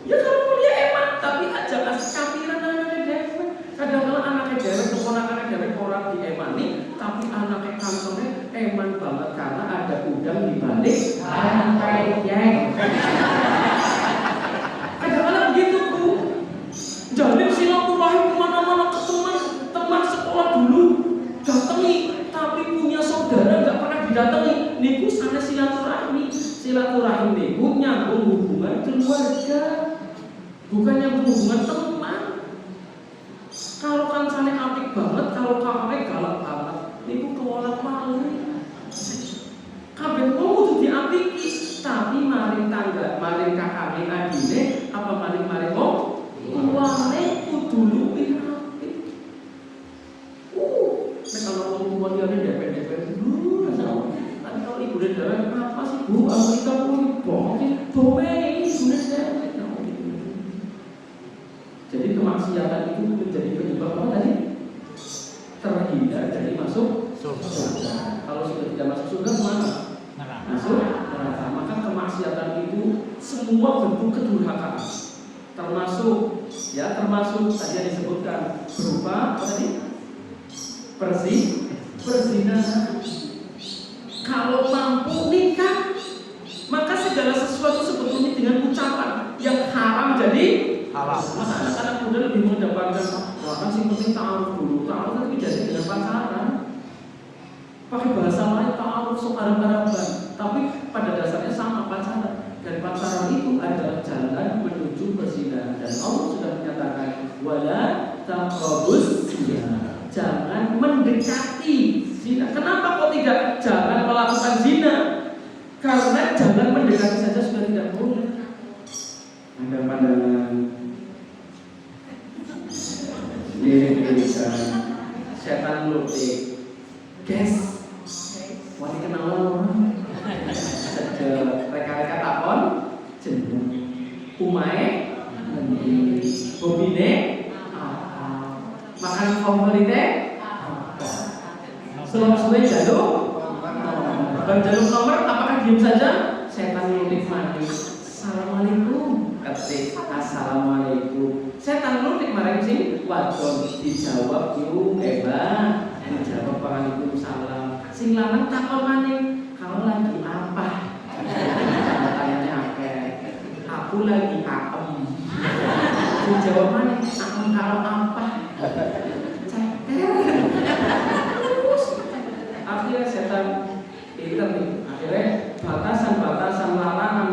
Ya kalau dia eman tapi aja kasih kafiran anake dhewe. Kadang-kadang anake dhewe keponakane dhewe ora diemani, tapi anake kancane eman banget karena ada udang di balik lantai yeng. Kadang-kadang begitu Bu. Jalin silaturahim kemana-mana ke teman sekolah dulu datangi, tapi punya saudara nggak pernah didatangi. Niku sana silaturahmi. Silaturahim niku nyambung hubungan keluarga, bukan nyambung hubungan teman. Kalau kancane apik banget, kalau kamarnya galak banget, niku kewolak-walik. Kabeh wong kudu diapiki, tapi maring tangga, maring kakake adine, apa maring wong tuane kudu luwih apik. Nek kalau wong tuwa liane depek-depek dulu, tapi kalau ibu dan darah apa sih Bu? Amerika pun bohong sih, domei ibu dan darah. Jadi kemaksiatan itu menjadi penyebab apa tadi? terhindar dari masuk Surga. surga. Kalau sudah tidak masuk surga kemana? Neraka. Masuk neraka. Maka kemaksiatan itu semua bentuk kedurhakaan, termasuk tadi yang disebutkan berupa apa tadi? Perzinahan. Kalau mampu nikah, maka segala sesuatu sebetulnya dengan ucapan yang haram jadi Halal. masa anak-anak muda lebih mendapatkan bahkan sih penting ta'aruf dulu, ta'aruf tapi jadi dengan pacaran, pakai bahasa lain ta'aruf sok Arab-Araban, tapi pada dasarnya sama pacaran. Dan pacaran itu adalah jalan menuju perzinahan. Dan Allah sudah menyatakan wala taqrabuz zina, jangan mendekati zina. Kenapa kok tidak jangan melakukan zina? Karena jangan mendekati saja sudah tidak boleh. Ada pandangan setan lutik, guys, wali kenalan orang. Reka-reka takon, jeneng, umae, bobine, makan favoritnya, selang-selang jaluk, dan jaluk nomor, apakah diam saja? Setan lutik manis. Assalamualaikum, ketik assalamualaikum. Setan lutik marah sih, wadon dijawab yuk, dijawab waalaikumsalam. Sing lanang takon maning, kalau lagi apa? Tanyanya apa? Aku lagi aem. Dijawab maning, aem kalau apa? Akhirnya setan itu akhirnya batasan-batasan larangan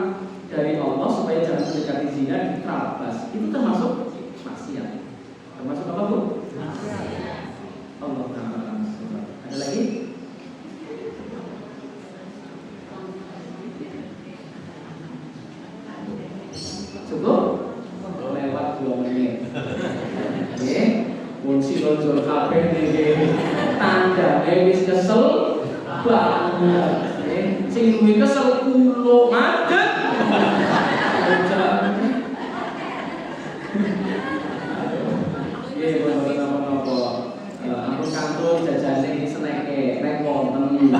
dari Allah supaya jangan mendekati zina diterabas. Itu termasuk maksiat. Termasuk apa, Bu? Allah Ta'ala. Ada lagi? Cukup? Lewat 2 menit. Oke. Kunci lonjol kabeh niki. Tandane wis kesel banget. Sing luwih kesel kulo madeg. Ampun kantong jajane seneke nek wonten.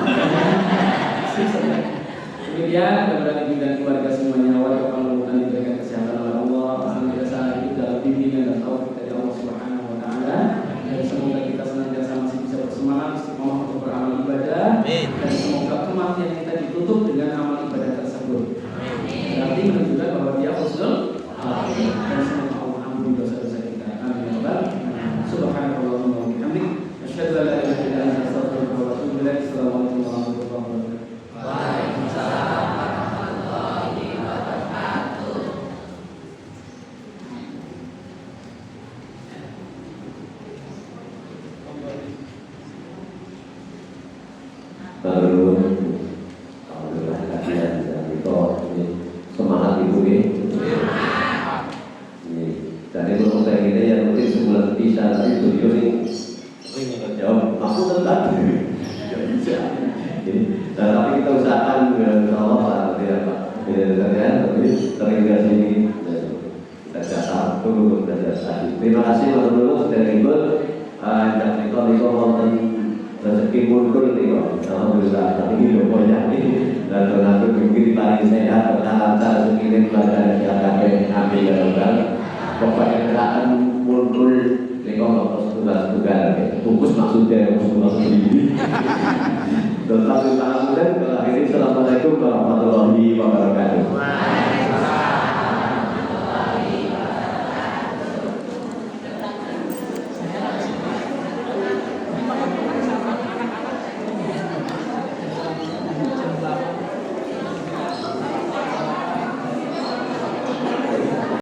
Kemudian mudah-mudahan ibu dan keluarga semuanya warga Pamunukan diberikan kesehatan oleh Allah, senantiasa hidup dalam bimbingan dan taufik dari Allah Subhanahu wa taala. Dan semoga kita senantiasa masih bisa bersemangat istiqomah untuk beramal ibadah. Dan semoga kematian kita ditutup dengan amal ibadah tersebut. Berarti menunjukkan bahwa dia husnul khatimah. Dan semoga Allah ampuni dosa-dosa kita. Amin ya rabbal alamin. Subhanallahumma wa bihamdik, asyhadu an la ilaha illa anta, astaghfiruka wa atubu ilaik. Assalamualaikum warahmatullahi wabarakatuh. Waalaikumsalam warahmatullahi wabarakatuh. Baru alhamdulillah kalian dan itu semangat ibu ini. Dan itu saya kira yang mungkin sebulan bisa tapi studio ini sering jawab aku tetap tidak bisa. Dan tapi kita usahakan Allah Pak ya Pak. Tapi teringat sini kita jasa untuk belajar tadi. Terima kasih Mas Bruno sudah ribut. Dan itu wonten rezeki muncul nih kok. Alhamdulillah. Tapi ini banyak ini dan termasuk mungkin paling sehat lancar rezeki belajar yang kakek ambil ya Pak. Pokoknya gerakan muncul nih kok tugas-tugas fokus maksudnya fokus ini. Dan tapi kemudian akhirnya assalamualaikum warahmatullahi wabarakatuh.